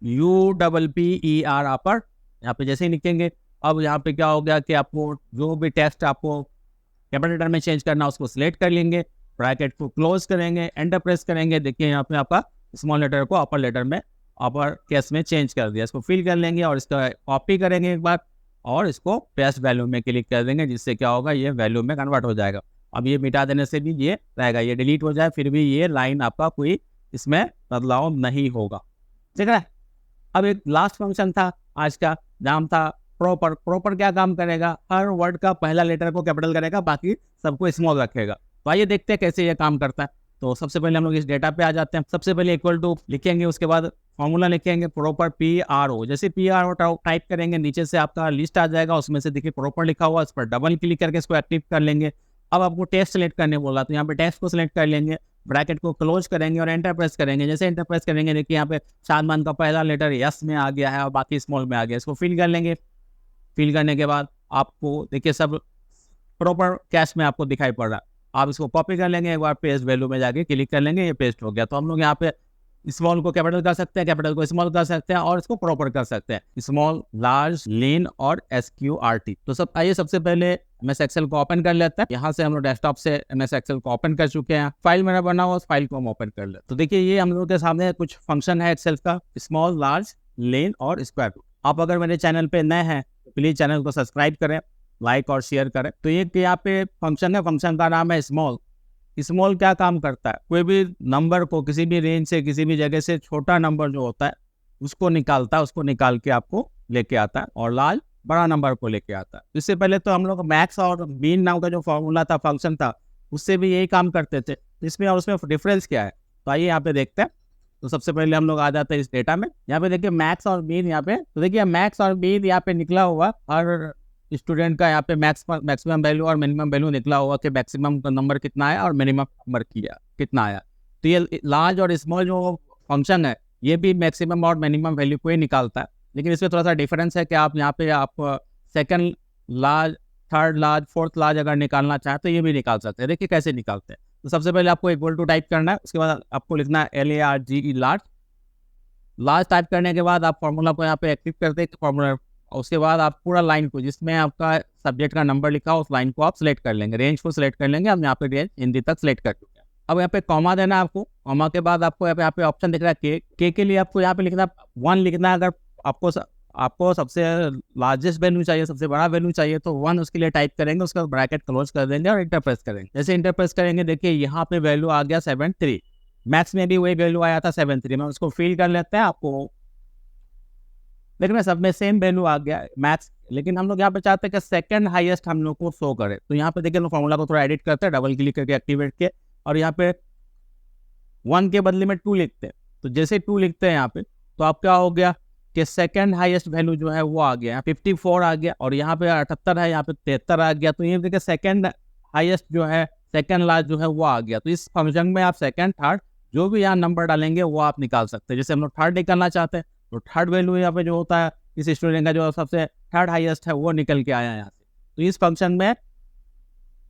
UPPER अपर, यहाँ पे जैसे ही लिखेंगे अब यहाँ पे क्या हो गया कि आपको जो भी टेक्स्ट आपको कैपिटल लेटर में चेंज करना उसको सिलेक्ट कर लेंगे, ब्रैकेट को क्लोज करेंगे, एंटर प्रेस करेंगे, देखिए यहाँ पे आपका स्मॉल लेटर को अपर लेटर में अपर केस में चेंज कर दिया। इसको फिल कर लेंगे और इसका कॉपी करेंगे एक बार और इसको पेस्ट वैल्यू में क्लिक कर देंगे, जिससे क्या होगा ये वैल्यू में कन्वर्ट हो जाएगा। अब ये मिटा देने से भी ये रहेगा, ये डिलीट हो जाए फिर भी ये लाइन आपका कोई इसमें बदलाव नहीं होगा। ठीक है। अब एक लास्ट फंक्शन था आज का, नाम था प्रॉपर क्या काम करेगा, हर वर्ड का पहला लेटर को कैपिटल करेगा, बाकी सबको स्मॉल रखेगा। तो आइए देखते हैं कैसे ये काम करता है। तो सबसे पहले हम लोग इस डेटा पे आ जाते हैं। सबसे पहले इक्वल टू लिखेंगे, उसके बाद फॉर्मूला लिखेंगे प्रॉपर PRO, जैसे PRO टाइप करेंगे नीचे से आपका लिस्ट आ जाएगा, उसमें से देखिए प्रॉपर लिखा हुआ, इस पर डबल क्लिक करके इसको एक्टिव कर लेंगे। अब आपको टेक्स्ट सेलेक्ट करने बोला तो यहाँ पे टेक्स्ट को सिलेक्ट कर लेंगे, ब्रैकेट को क्लोज करेंगे और एंटर प्रेस करेंगे। जैसे एंटर प्रेस करेंगे देखिए यहाँ पे शादमान का पहला लेटर यस में आ गया है और बाकी स्मॉल में आ गया। इसको फिल कर लेंगे, फिल करने के बाद आपको देखिए सब प्रॉपर कैश में आपको दिखाई पड़ रहा है। आप इसको कॉपी कर लेंगे, एक बार पेस्ट वैल्यू में जाके क्लिक कर लेंगे, ये पेस्ट हो गया। तो हम लोग यहाँ पे स्मॉल को कैपिटल कर सकते हैं, कैपिटल को स्मॉल कर सकते हैं और इसको प्रॉपर कर सकते हैं, स्मॉल, लार्ज, लीन और SQRT। तो सब आइए सबसे पहले MS एक्सेल को ओपन कर लेते हैं। यहाँ से हम लोग डेस्कटॉप से MS एक्सेल को ओपन कर चुके हैं, फाइल मेरा बना हुआ उस फाइल को हम ओपन कर लेते हैं। तो देखिए ये हम लोग के सामने कुछ फंक्शन है एक्सेल का, स्मॉल, लार्ज, लीन और स्क्वायर रूट। आप अगर मेरे चैनल पे नए हैं तो प्लीज चैनल को सब्सक्राइब करें लाइक और शेयर करें। तो ये यहाँ पे फंक्शन है, फंक्शन का नाम है स्मॉल। स्मॉल क्या काम करता है, कोई भी नंबर को किसी भी रेंज से किसी भी जगह से छोटा नंबर जो होता है उसको निकालता है, उसको निकाल के आपको लेके आता है, और लार्ज बड़ा नंबर को लेके आता है। इससे पहले तो हम लोग मैक्स और मीन नाम का जो फॉर्मूला था, फंक्शन था, उससे भी यही काम करते थे। इसमें और उसमें डिफरेंस क्या है, तो आइए यहाँ पे देखते हैं। तो सबसे पहले हम लोग आ जाते हैं इस डेटा में। यहाँ पे देखिए मैक्स और मीन, यहाँ पे तो देखिए मैक्स और मीन यहाँ पे निकला हुआ हर स्टूडेंट का। यहाँ पे मैक्सिमम वैल्यू और मिनिमम वैल्यू निकला हुआ कि मैक्सिमम नंबर कितना आया और मिनिमम नंबर कितना आया। तो ये लार्ज और स्मॉल जो फंक्शन है ये भी मैक्सिमम और मिनिमम वैल्यू को ही निकालता है, लेकिन इसमें थोड़ा सा डिफरेंस है कि आप यहाँ पे आप second large, third large, fourth large अगर निकालना चाहें तो ये भी निकाल सकते हैं। देखिए कैसे निकालते हैं। तो सबसे पहले आपको इक्वल टू टाइप करना है, उसके बाद आपको लिखना है LARGE लार्ज। लार्ज टाइप करने के बाद आप फॉर्मूला को यहाँ पे एक्टिव करते हैं फॉर्मूला। उसके बाद आप पूरा लाइन को जिसमें आपका सब्जेक्ट का नंबर लिखा हो उस लाइन को आप सिलेक्ट कर लेंगे, रेंज को सिलेक्ट कर लेंगे। हम यहाँ पे रेंज हिंदी तक सिलेक्ट कर चुके हैं। अब यहाँ पे कॉमा देना है आपको। कॉमा के बाद आपको यहाँ पे ऑप्शन दिख रहा है के लिए आपको यहाँ पे लिखना 1 लिखना है। अगर आपको सबसे लार्जेस्ट वैल्यू चाहिए, सबसे बड़ा वैल्यू चाहिए तो 1 उसके लिए टाइप करेंगे, उसका ब्रैकेट क्लोज कर देंगे और इंटर प्रेस करेंगे। जैसे इंटर प्रेस करेंगे देखिए यहाँ पे वैल्यू आ गया 73। मैथ्स में भी वही वैल्यू आया था 73। मैं उसको फिल कर लेते हैं आपको, लेकिन सब में सेम वैल्यू आ गया मैथ्स। लेकिन हम लोग यहाँ पे चाहते हैं कि सेकंड हाईएस्ट हम लोग को शो करे। तो यहाँ पे देखिए हम फॉर्मूला को थोड़ा एडिट करते हैं, डबल क्लिक करके एक्टिवेट के, और यहाँ पे 1 के बदले में 2 लिखते हैं। तो जैसे 2 लिखते हैं यहाँ पे तो आप क्या हो गया कि सेकंड हाईएस्ट वैल्यू जो है वो आ गया 54 आ गया, और यहाँ पे 78 है, यहाँ पे 73 आ गया। तो ये देखिए सेकंड हाईएस्ट जो है, सेकंड लार्ज जो है वो आ गया। तो इस फंक्शन में आप सेकंड, थर्ड जो भी यहाँ नंबर डालेंगे वो आप निकाल सकते हैं। जैसे हम लोग थर्ड निकालना चाहते हैं तो थर्ड वैल्यू यहाँ पे जो होता है इस स्टूडेंट का जो सबसे थर्ड हाईएस्ट है वो निकल के आया यहाँ से। तो इस फंक्शन में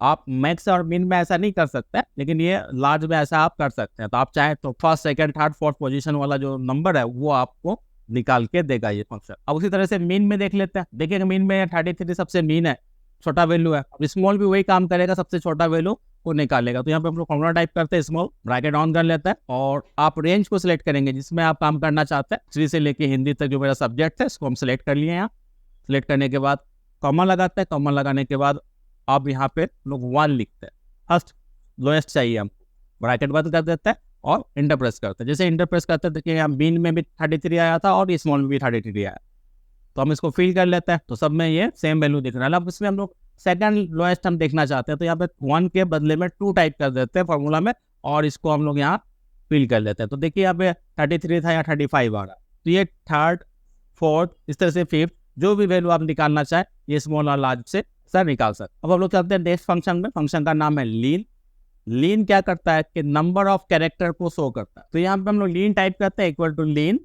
आप मैक्स और मिन में ऐसा नहीं कर सकते, लेकिन ये लार्ज में ऐसा आप कर सकते हैं। तो आप चाहें तो first, second, third, fourth position वाला जो नंबर है वो आपको निकाल के देगा ये फंक्शन। अब उसी तरह से मीन में देख लेते हैं। देखिए मीन में 33 सबसे मीन है, छोटा वैल्यू है। अब स्मॉल भी वही काम करेगा, सबसे छोटा वैल्यू को निकालेगा। तो यहाँ पे हम लोग फॉर्मूला टाइप करते हैं, स्मॉल, ब्रैकेट ऑन कर लेते हैं, और आप रेंज को सिलेक्ट करेंगे जिसमें आप काम करना चाहते हैं। 3 से लेके हिंदी तक जो मेरा सब्जेक्ट है इसको हम सिलेक्ट कर लिए। यहाँ सिलेक्ट करने के बाद कॉमा लगाते हैं। कॉमा लगाने के बाद आप यहाँ पे लोग 1 लिखते हैं, फर्स्ट लोएस्ट चाहिए हमको, ब्रैकेट बंद कर देते हैं और इंटर प्रेस करते हैं। जैसे इंटर प्रेस करते हैं देखिए यहाँ मीन में भी 33 आया था और स्मॉल में भी 33 आया। तो हम इसको फिल कर लेते हैं, तो सब में ये सेम वैल्यू दिख रहा है। अब इसमें हम लोग सेकंड लोएस्ट हम देखना चाहते हैं, तो यहाँ पे 1 के बदले में 2 टाइप कर देते हैं फॉर्मूला में, और इसको हम लोग यहाँ फिल कर लेते हैं। तो देखिए यहाँ पे 33 था, यहाँ 35 आ रहा है। तो ये थर्ड, फोर्थ, इस तरह से फिफ्थ, जो भी वैल्यू आप निकालना चाहे ये स्मॉल और लार्ज से सर निकाल सकते। अब हम लोग चलते हैं नेक्स्ट फंक्शन में। फंक्शन का नाम है लीन। लीन क्या करता है कि नंबर ऑफ कैरेक्टर को शो करता है। तो यहाँ पे हम लोग लीन टाइप करते हैं, इक्वल टू लीन,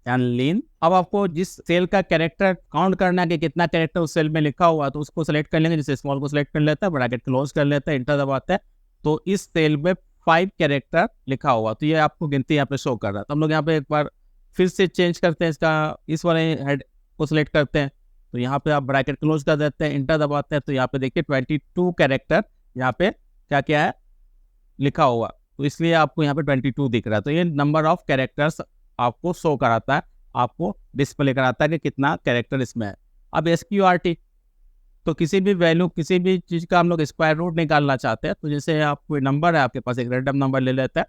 LIN लीन। अब आपको जिस सेल का कैरेक्टर काउंट करना है कि कितना कैरेक्टर उस सेल में लिखा हुआ है तो उसको सिलेक्ट कर लेंगे। जैसे स्मॉल को सिलेक्ट कर लेते हैं, ब्रैकेट क्लोज कर लेते हैं, इंटर दबाते हैं, तो इस सेल में 5 कैरेक्टर लिखा हुआ, तो ये आपको गिनती यहाँ पे शो कर रहा है। तो हम लोग यहाँ पे एक बार फिर से चेंज करते हैं, इसका इस वाले हेड को सिलेक्ट करते हैं, तो यहाँ पे आप ब्रैकेट क्लोज कर देते हैं, इंटर दबाते हैं, तो यहाँ पे देखिए 22 कैरेक्टर यहाँ पे क्या क्या है लिखा हुआ, तो इसलिए आपको यहाँ पे 22 दिख रहा है। तो ये नंबर ऑफ कैरेक्टर्स आपको शो कराता है, आपको डिस्प्ले कराता है कि कितना कैरेक्टर इसमें है। अब SQRT, तो किसी भी वैल्यू, किसी भी चीज़ का हम लोग स्क्वायर रूट निकालना चाहते हैं, तो जैसे आप कोई नंबर है आपके पास, एक रैंडम नंबर ले लेते हैं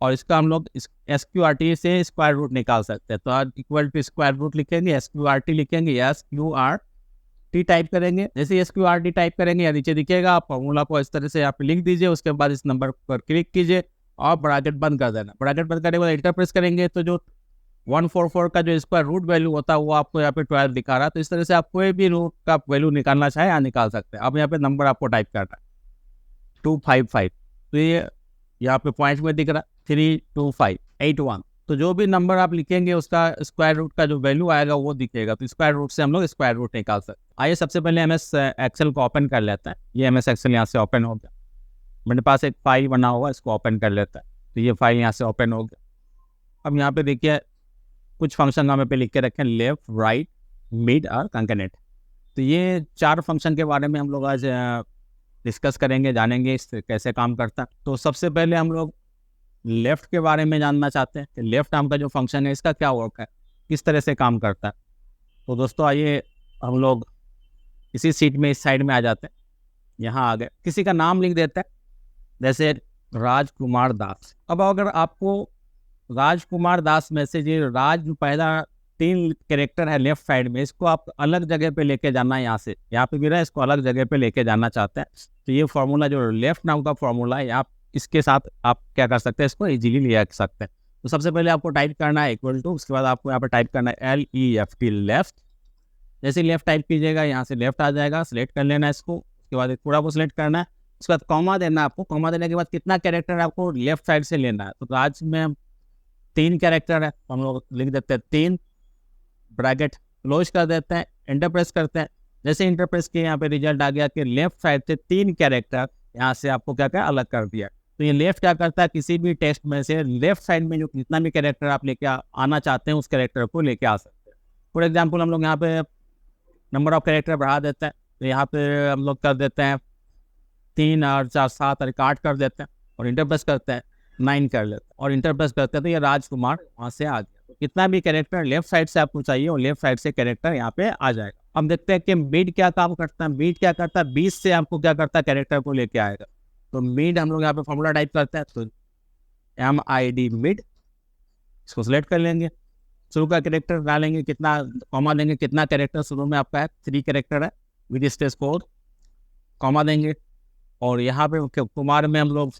और इसका हम लोग SQRT से स्क्वायर रूट निकाल सकते हैं। तो आज इक्वल टू स्क्वायर रूट लिखेंगे, SQRT लिखेंगे, SQRT टाइप करेंगे। जैसे SQRT टाइप करेंगे या नीचे दिखेगा, आप फॉर्मूला को इस तरह से आप लिख दीजिए, उसके बाद इस नंबर पर क्लिक कीजिए और ब्रैकेट बंद कर देना। ब्रैकेट बंद करने के बाद इंटर प्रेस करेंगे तो जो 144 का जो स्क्वायर रूट वैल्यू होता है वो आपको यहाँ पे 12 दिखा रहा है। तो इस तरह से आप कोई भी रूट का वैल्यू निकालना चाहे यहाँ निकाल सकते हैं। अब यहाँ पे नंबर आपको टाइप करना है 255, तो ये यहाँ पे पॉइंट में दिख रहा है 32581। तो जो भी नंबर आप लिखेंगे उसका स्क्वायर रूट का जो वैल्यू आएगा वो दिखेगा। तो स्क्वायर रूट से हम लोग स्क्वायर रूट निकाल सकते हैं। आइए सबसे पहले MS एक्सेल को ओपन कर लेते हैं। ये MS एक्सेल यहाँ से ओपन हो गया, मेरे पास एक फाइल बना हुआ है, इसको ओपन कर लेता है। तो ये फाइल यहाँ से ओपन हो गया। अब यहाँ पे देखिए कुछ फंक्शन हमें पे लिख के रखें, लेफ्ट, राइट, मिड और कंकनेट। तो ये 4 फंक्शन के बारे में हम लोग आज डिस्कस करेंगे, जानेंगे इस कैसे काम करता है। तो सबसे पहले हम लोग लेफ्ट के बारे में जानना चाहते हैं कि लेफ्ट नाम का जो फंक्शन है इसका क्या वर्क है, किस तरह से काम करता है। तो दोस्तों आइए हम लोग इसी सीट में इस साइड में आ जाते हैं, यहाँ आ गए, किसी का नाम लिख देते हैं, जैसे राजकुमार दास। अब अगर आपको राजकुमार दास में से ये राज जो पहला 3 कैरेक्टर है लेफ्ट साइड में, इसको आप अलग जगह पे लेके जाना है, यहाँ पे भी रहा, इसको अलग जगह पे लेके जाना चाहते हैं, तो ये फॉर्मूला जो लेफ्ट नाउ का फॉर्मूला है, आप इसके साथ आप क्या कर सकते हैं, इसको इजीली ले सकते हैं। तो सबसे पहले आपको टाइप करना है इक्वल टू, उसके बाद आपको यहाँ पे टाइप करना है LEFT लेफ्ट। जैसे लेफ्ट टाइप कीजिएगा, यहाँ से लेफ्ट आ जाएगा, सिलेक्ट कर लेना है इसको, उसके बाद पूरा को सिलेक्ट करना है, उसके बाद कॉमा देना है आपको, कॉमा देने के बाद कितना कैरेक्टर आपको लेफ्ट साइड से लेना है, तो आज में 3 कैरेक्टर है, हम लोग लिख देते हैं 3, ब्रैकेट क्लोज कर देते हैं, एंटर प्रेस करते हैं। जैसे एंटर प्रेस किए, यहाँ पे रिजल्ट आ गया कि लेफ्ट साइड से 3 कैरेक्टर यहाँ से आपको क्या क्या अलग कर दिया। तो ये लेफ्ट क्या करता है, किसी भी टेक्स्ट में से लेफ्ट साइड में जो जितना भी कैरेक्टर आप लेके आना चाहते हैं उस कैरेक्टर को लेके आ सकते हैं। फॉर एग्जाम्पल हम लोग यहाँ पे नंबर ऑफ कैरेक्टर बढ़ा देते हैं, तो यहाँ पे हम लोग कर देते हैं 3 और 4 7 और 8 कर देते हैं, और इंटर प्रेस करते हैं 9 कर लेते हैं, और इंटर प्रेस करते हैं, तो ये राजकुमार वहाँ से आ गया। तो कितना भी कैरेक्टर लेफ्ट साइड से आपको चाहिए और लेफ्ट साइड से कैरेक्टर यहाँ पे आ जाएगा। अब देखते हैं कि मिड क्या काम करता है। मिड क्या करता है, 20 से आपको क्या करता है, कैरेक्टर को लेके आएगा। तो मिड हम लोग यहाँ पे फॉर्मूला टाइप करते हैं, तो MID मिड, इसको सिलेक्ट कर लेंगे, शुरू का कैरेक्टर डालेंगे, कितना कॉमा देंगे, कितना कैरेक्टर शुरू में आपका है, 3 कैरेक्टर है विद स्पेस 4, कॉमा देंगे, और यहाँ पे कुमार में हम लोग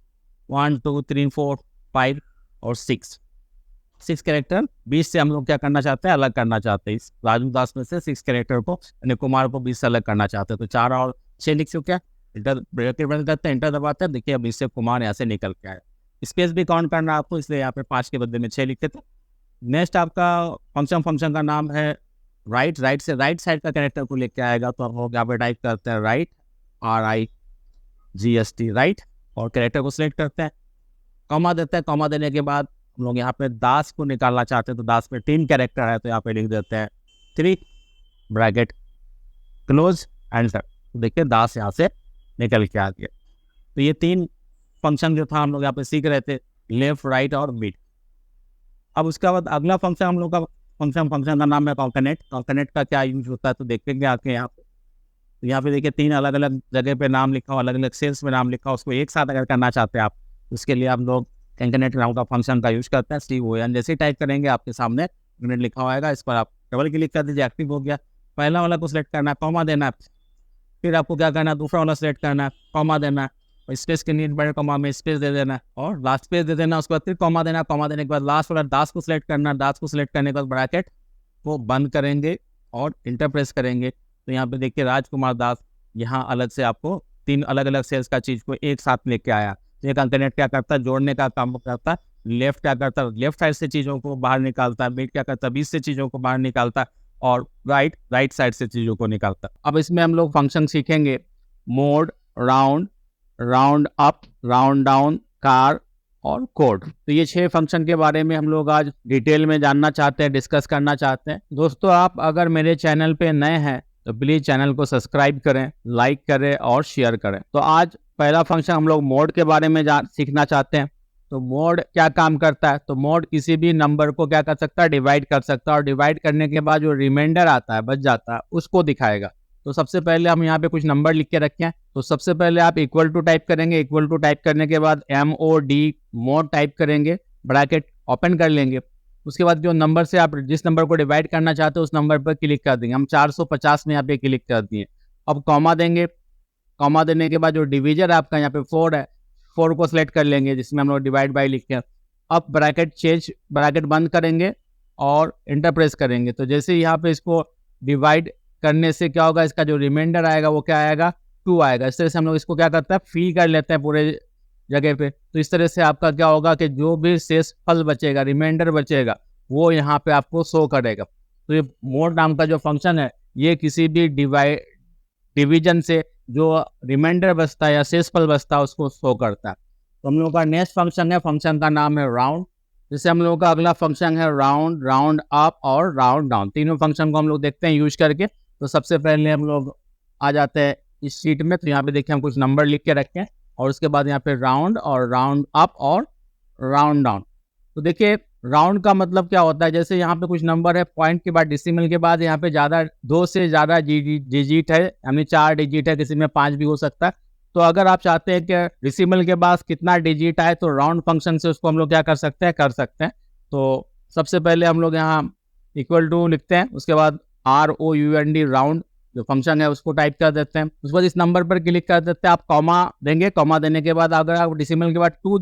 1 2 3 4 5 और 6 कैरेक्टर 20 से हम लोग क्या करना चाहते हैं, अलग करना चाहते हैं। इस राजू दास में से 6 कैरेक्टर को यानी कुमार को 20 से अलग करना चाहते हैं, तो 4 और 6 लिख चुके हैं। इंटर ब्रैकेट बंद करते हैं, इंटर दबाते हैं, देखिए अब इससे कुमार यहाँ से निकल के आया। स्पेस भी काउंट करना आपको, इसलिए यहाँ पे 5 के बदले में 6 लिखते थे। नेक्स्ट आपका फंक्शन का नाम है राइट से राइट साइड का कैरेक्टर को लेके आएगा, तो हम लोग यहाँ पे टाइप करते हैं राइट RIGST राइट, और कैरेक्टर को सिलेक्ट करते हैं, कॉमा देते हैं। कॉमा देने के बाद हम लोग यहाँ पे दास को निकालना चाहते हैं, तो दास में 3 कैरेक्टर है, तो यहाँ पे लिख देते हैं 3 ब्रैकेट क्लोज एंटर, तो देखिए दास यहाँ से निकल के आ गया। तो ये 3 फंक्शन जो था हम लोग यहाँ पे सीख रहे थे, लेफ्ट राइट और मिड। अब उसके बाद अगला फंक्शन हम लोग का फंक्शन का नाम है कॉन्कनेट। कॉन्कनेट का क्या यूज होता है, तो देखेंगे आके यहाँ पे। तो यहाँ पे देखिए 3 अलग अलग जगह पे नाम लिखा हो, अलग अलग सेल्स में नाम लिखा हो, उसको एक साथ अगर करना चाहते हैं आप, उसके लिए हम लोग कॉन्कनेट नाम का फंक्शन का यूज करते हैं। CON जैसे ही टाइप करेंगे आपके सामने कॉन्कनेट लिखा होगा, इस पर आप डबल क्लिक कर दीजिए, एक्टिव हो गया। पहला वाला को सिलेक्ट करना है, कॉमा देना है, फिर आपको क्या करना है, दूसरा वाला सिलेक्ट करना है, कॉमा देना है, और स्पेस के नीचे बड़े कॉमा में स्पेस दे देना है, और लास्ट स्पेस दे देना, उसके बाद फिर कॉमा देना। कॉमा देने के बाद लास्ट वाला दास को सिलेक्ट करना है, दास को सिलेक्ट करने के बाद ब्रैकेट को बंद करेंगे और इंटर प्रेस करेंगे। तो यहाँ पे देखिए राजकुमार दास यहाँ अलग से आपको 3 अलग अलग सेल्स का चीज को एक साथ लेके आया। ये कॉन्कनेट क्या करता है, जोड़ने का काम करता है। लेफ्ट क्या करता है, लेफ्ट साइड से चीजों को बाहर निकालता है। मिड क्या करता है, 20 से चीजों को बाहर निकालता है, और राइट साइड से चीजों को निकालता है। अब इसमें हम लोग फंक्शन सीखेंगे, mode, round up, round down, car और कोड। तो ये 6 फंक्शन के बारे में हम लोग आज डिटेल में जानना चाहते हैं, डिस्कस करना चाहते हैं। दोस्तों, आप अगर मेरे चैनल पे नए हैं तो प्लीज चैनल को सब्सक्राइब करें, लाइक करें और शेयर करें। तो आज पहला फंक्शन हम लोग मोड के बारे में सीखना चाहते हैं। तो मोड क्या काम करता है, तो मोड किसी भी नंबर को क्या कर सकता है, डिवाइड कर सकता है, और डिवाइड करने के बाद जो रिमाइंडर आता है, बच जाता है, उसको दिखाएगा। तो सबसे पहले हम यहाँ पे कुछ नंबर लिख के रखे हैं। तो सबसे पहले आप इक्वल टू टाइप करेंगे, इक्वल टू टाइप करने के बाद MOD मोड टाइप करेंगे, ब्रैकेट ओपन कर लेंगे। उसके बाद जो नंबर से आप जिस नंबर को डिवाइड करना चाहते हो उस नंबर पर क्लिक कर देंगे। हम 450 में यहाँ पे क्लिक कर दिए। अब कॉमा देंगे, कॉमा देने के बाद जो डिवीजर आपका यहाँ पे 4 है, 4 को सिलेक्ट कर लेंगे जिसमें हम लोग डिवाइड बाई लिखे हैं। अब ब्रैकेट बंद करेंगे और इंटर प्रेस करेंगे। तो जैसे यहाँ पे इसको डिवाइड करने से क्या होगा, इसका जो रिमाइंडर आएगा वो क्या आएगा, 2 आएगा। इस तरह से हम लोग इसको क्या करते हैं, फिल कर लेते हैं पूरे जगह पे। तो इस तरह से आपका क्या होगा कि जो भी शेष फल बचेगा, रिमाइंडर बचेगा, वो यहाँ पे आपको शो करेगा। तो ये मोड नाम का जो फंक्शन है, ये किसी भी डिवीजन से जो रिमाइंडर बचता है या शेष फल बचता है उसको शो करता है। तो हम लोगों का नेक्स्ट फंक्शन है, फंक्शन का नाम है राउंड। जैसे हम लोगों का अगला फंक्शन है राउंड अप और राउंड डाउन। तीनों फंक्शन को हम लोग देखते हैं यूज करके। तो सबसे पहले हम लोग आ जाते हैं इस शीट में। तो यहाँ पे देखिए हम कुछ नंबर लिख के रखे हैं, और उसके बाद यहाँ पे राउंड और राउंड अप और राउंड डाउन। तो देखिए राउंड का मतलब क्या होता है, जैसे यहाँ पे कुछ नंबर है, पॉइंट के बाद डेसिमल के बाद यहाँ पे ज़्यादा 2 से ज़्यादा डिजिट है, यानी 4 डिजिट है, किसी में 5 भी हो सकता है। तो अगर आप चाहते हैं कि डेसिमल के बाद कितना डिजिट आए तो राउंड फंक्शन से उसको हम लोग क्या कर सकते हैं, कर सकते हैं। तो सबसे पहले हम लोग यहाँ इक्वल टू लिखते हैं, उसके बाद ROUND राउंड जो फंक्शन है उसको टाइप कर देते हैं। उसके बाद इस नंबर पर क्लिक कर देते हैं, आप कॉमा देंगे। कॉमा देने के बाद अगर आप डेसिमल के बाद 2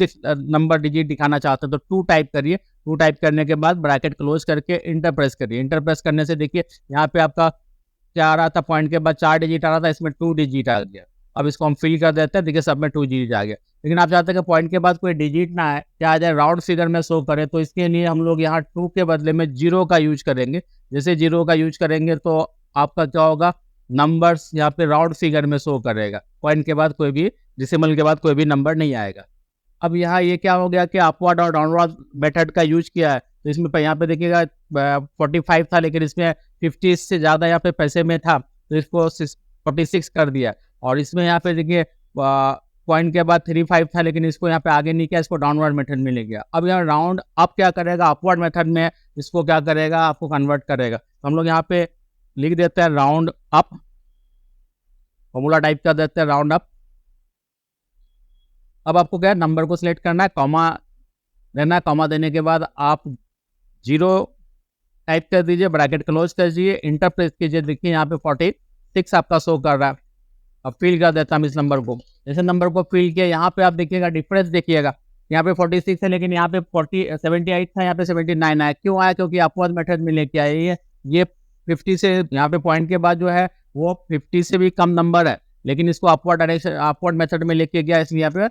नंबर डिजिट दिखाना चाहते हैं तो 2 टाइप करिए। 2 टाइप करने के बाद ब्रैकेट क्लोज करके इंटर प्रेस करिए। इंटर प्रेस करने से देखिए यहाँ पे आपका क्या आ रहा था, पॉइंट के बाद 4 डिजिट आ रहा था, इसमें 2 डिजिट आ गया। अब इसको हम फिल कर देते हैं, देखिए सब में 2 डिजिट आ गया। लेकिन आप चाहते हैं कि पॉइंट के बाद कोई डिजिट ना आए, क्या आ जाए, राउंड फिगर में शो करे, तो इसके लिए हम लोग यहाँ 2 के बदले में 0 का यूज करेंगे। जैसे 0 का यूज करेंगे तो आपका क्या होगा, नंबर्स यहाँ पे राउंड फिगर में शो करेगा, पॉइंट के बाद कोई भी, डेसिमल के बाद कोई भी नंबर नहीं आएगा। अब यहाँ ये क्या हो गया कि अपवर्ड और डाउनवर्ड मेथड का यूज किया है, तो इसमें यहाँ पे देखिएगा 45 था, लेकिन इसमें 50 से ज़्यादा यहाँ पे पैसे में था, तो इसको 46 कर दिया। और इसमें यहाँ पे देखिए पॉइंट के बाद 35 था, लेकिन इसको यहाँ पे आगे नहीं किया, इसको डाउनवर्ड मेथड में ले गया। अब यहाँ राउंड अप क्या करेगा, अपवर्ड मेथड में इसको क्या करेगा, आपको कन्वर्ट करेगा। तो हम लोग यहाँ पे लिख देते हैं राउंड अप, फॉर्मूला टाइप कर देते हैं राउंड अप। अब आपको क्या है, नंबर को सिलेक्ट करना है, कॉमा देना है। कॉमा देने के बाद आप 0 टाइप कर दीजिए, ब्रैकेट क्लोज कर दीजिए, इंटर प्रेस कीजिए। देखिए यहाँ पे 46 आपका शो कर रहा है। अब फिल कर देता हूँ इस नंबर को। जैसे नंबर को फिल किया, यहाँ पे आप देखिएगा डिफरेंस देखिएगा, यहाँ पे 46 है, लेकिन यहाँ पे 78 था, यहाँ पे 79 आया। क्यों आया, क्योंकि अपवर्ड मेथड में लेके आए ये 50 से, यहाँ पे पॉइंट के बाद जो है वो 50 से भी कम नंबर है, लेकिन इसको अपवर्ड डायरेक्शन, अपवर्ड मेथड में लेके गया, इसलिए यहाँ पे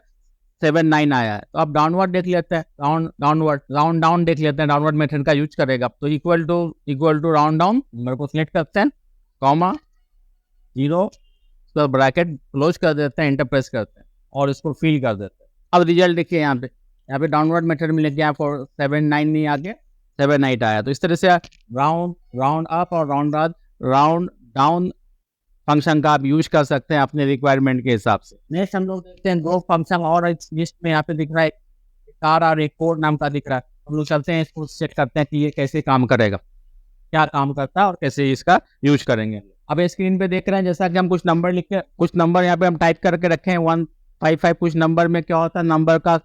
79 आया है। तो आप डाउनवर्ड देख लेते हैं, राउंड डाउन देख लेते हैं, डाउनवर्ड मेथड का यूज करेगा। तो equal to round down, number को सिलेक्ट करते हैं, कॉमा 0, तो ब्रैकेट क्लोज कर देते हैं, इंटर प्रेस करते हैं और इसको फिल कर देते हैं। अब रिजल्ट देखिए, यहाँ पे डाउनवर्ड मेथड में लेके आया, 79 नहीं आगे 78 आया। तो इस तरह से राउंड अप और राउंड डाउन फंक्शन का आप यूज कर सकते हैं अपने रिक्वायरमेंट के हिसाब से। नेक्स्ट हम लोग देखते हैं 2 फंक्शन और इस लिस्ट में यहाँ पे दिख रहा है, कार और एक कोड नाम का दिख रहा है। हम लोग चलते हैं, इसको चेक करते हैं कि ये कैसे काम करेगा, क्या काम करता है और कैसे इसका यूज करेंगे। अब स्क्रीन पे देख रहे हैं, जैसा कि हम कुछ नंबर लिख के, कुछ नंबर यहाँ पे हम टाइप करके रखे हैं 155। कुछ नंबर में क्या होता है, नंबर का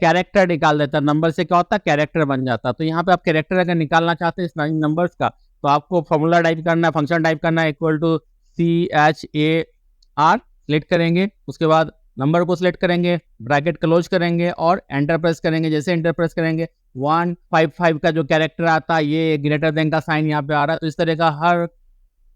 कैरेक्टर निकाल देता है, नंबर से क्या होता है, कैरेक्टर बन जाता है। तो यहाँ पे आप कैरेक्टर अगर निकालना चाहते हैं इस नंबर्स का, तो आपको फॉर्मूला टाइप करना है, फंक्शन टाइप करना है, इक्वल टू CHAR सिलेक्ट करेंगे। उसके बाद नंबर को सिलेक्ट करेंगे, ब्रैकेट क्लोज करेंगे और एंटर प्रेस करेंगे। जैसे एंटर प्रेस करेंगे 155 का जो कैरेक्टर आता है, ये ग्रेटर देन का साइन यहाँ पे आ रहा है। तो इस तरह का हर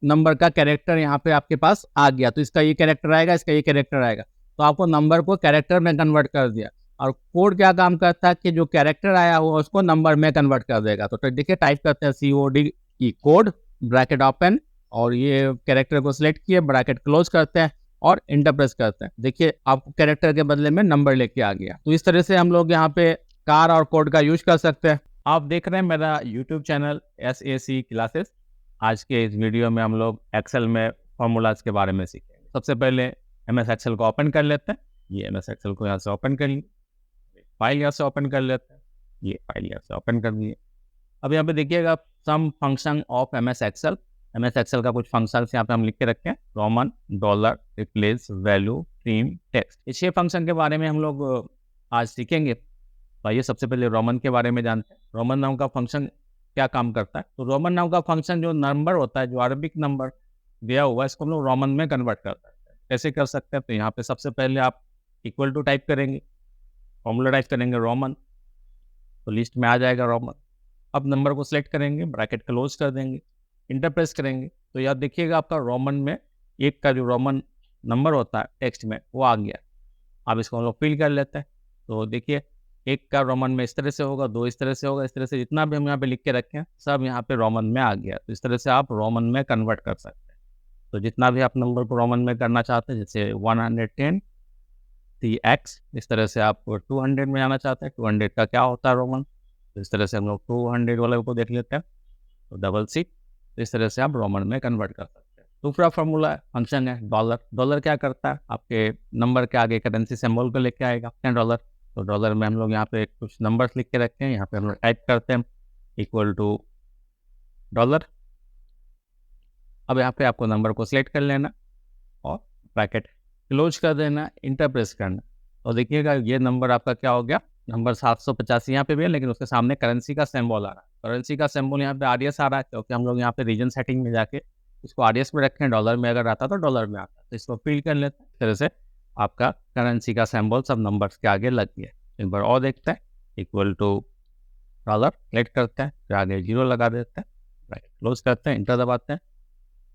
नंबर का कैरेक्टर यहाँ पे आपके पास आ गया। तो इसका ये कैरेक्टर आएगा, इसका ये कैरेक्टर आएगा। तो आपको नंबर को कैरेक्टर में कन्वर्ट कर दिया। और कोड क्या काम करता है कि जो कैरेक्टर आया हुआ उसको नंबर में कन्वर्ट कर देगा। तो देखिए टाइप करते हैं COD की कोड, ब्रैकेट ओपन, और ये कैरेक्टर को सिलेक्ट किए, ब्रैकेट क्लोज करते हैं और इंटर प्रेस करते हैं। देखिए आपको कैरेक्टर के बदले में नंबर लेके आ गया। तो इस तरह से हम लोग यहाँ पे कार और कोड का यूज कर सकते हैं। आप देख रहे हैं मेरा यूट्यूब चैनल SAC क्लासेस। आज के इस वीडियो में हम लोग एक्सेल में फॉर्मूलाज के बारे में सीखेंगे। सबसे पहले MS एक्सेल को ओपन कर लेते हैं। ये MS एक्सेल को यहाँ से ओपन कर लिए, फाइल यहाँ से ओपन कर लेते हैं, ये फाइल यहाँ से ओपन कर दिए। अब यहाँ पे देखिएगा some function of MS Excel. MS Excel का कुछ फंक्शंस यहाँ पे हम लिख के रखे हैं, Roman, dollar, replace, value, trim, text. इस 6 फंक्शन के बारे में हम लोग आज सीखेंगे। तो आइए सबसे पहले रोमन के बारे में जानते हैं। रोमन नाम का फंक्शन क्या काम करता है। तो रोमन नाम का फंक्शन जो नंबर होता है, जो अरबिक नंबर दिया हुआ है, इसको हम लोग रोमन में कन्वर्ट कर सकते हैं। कैसे कर सकते हैं, तो यहाँ पे सबसे पहले आप इक्वल टू टाइप करेंगे, फॉर्मूला टाइप करेंगे रोमन, तो लिस्ट में आ जाएगा रोमन। अब नंबर को सिलेक्ट करेंगे, ब्रैकेट क्लोज कर देंगे, इंटर प्रेस करेंगे, तो याद देखिएगा आपका रोमन में 1 का जो रोमन नंबर होता है टेक्स्ट में वो आ गया। अब इसको हम लोग फिल कर लेते हैं। तो देखिए 1 का रोमन में इस तरह से होगा, 2 इस तरह से होगा, इस तरह से जितना भी हम यहाँ पे लिख के रखे हैं सब यहाँ पे रोमन में आ गया। तो इस तरह से आप रोमन में कन्वर्ट कर सकते हैं। तो जितना भी आप नंबर को रोमन में करना चाहते हैं, जैसे 110 CX, इस तरह से आप 200 में जाना चाहते हैं, 200 का क्या होता है रोमन, तो इस तरह से हम लोग 200 वाले को देख लेते हैं, तो 66। तो इस तरह से आप रोमन में कन्वर्ट कर सकते हैं। दूसरा फॉर्मूला फंक्शन है डॉलर। डॉलर क्या करता है, आपके नंबर के आगे करेंसी सिंबल को लेके आएगा $10। तो डॉलर में हम लोग यहाँ पे कुछ नंबर्स लिख के रखते हैं, यहाँ पे हम लोग टाइप करते हैं इक्वल टू डॉलर। अब यहाँ पे आपको नंबर को सिलेक्ट कर लेना और ब्रैकेट क्लोज कर देना, इंटर प्रेस करना। और देखिएगा ये नंबर आपका क्या हो गया, नंबर 785 यहाँ पे भी है, लेकिन उसके सामने करेंसी का सिंबल आ रहा है। करेंसी का सिंबल यहाँ पे आरडीएस आ रहा है, क्योंकि हम लोग यहाँ पे रीजन सेटिंग में जाके इसको आरडीएस में रखें। डॉलर में अगर आता तो डॉलर में आता, तो इसको फिल कर लेते हैं। इस तरह से आपका करेंसी का सिंबल सब नंबर्स के आगे लग गया। एक बार और देखते हैं, इक्वल टू डॉलर सेलेक्ट करते हैं, फिर आगे 0 लगा देते हैं, ब्रैकेट क्लोज करते हैं, इंटर दबाते हैं।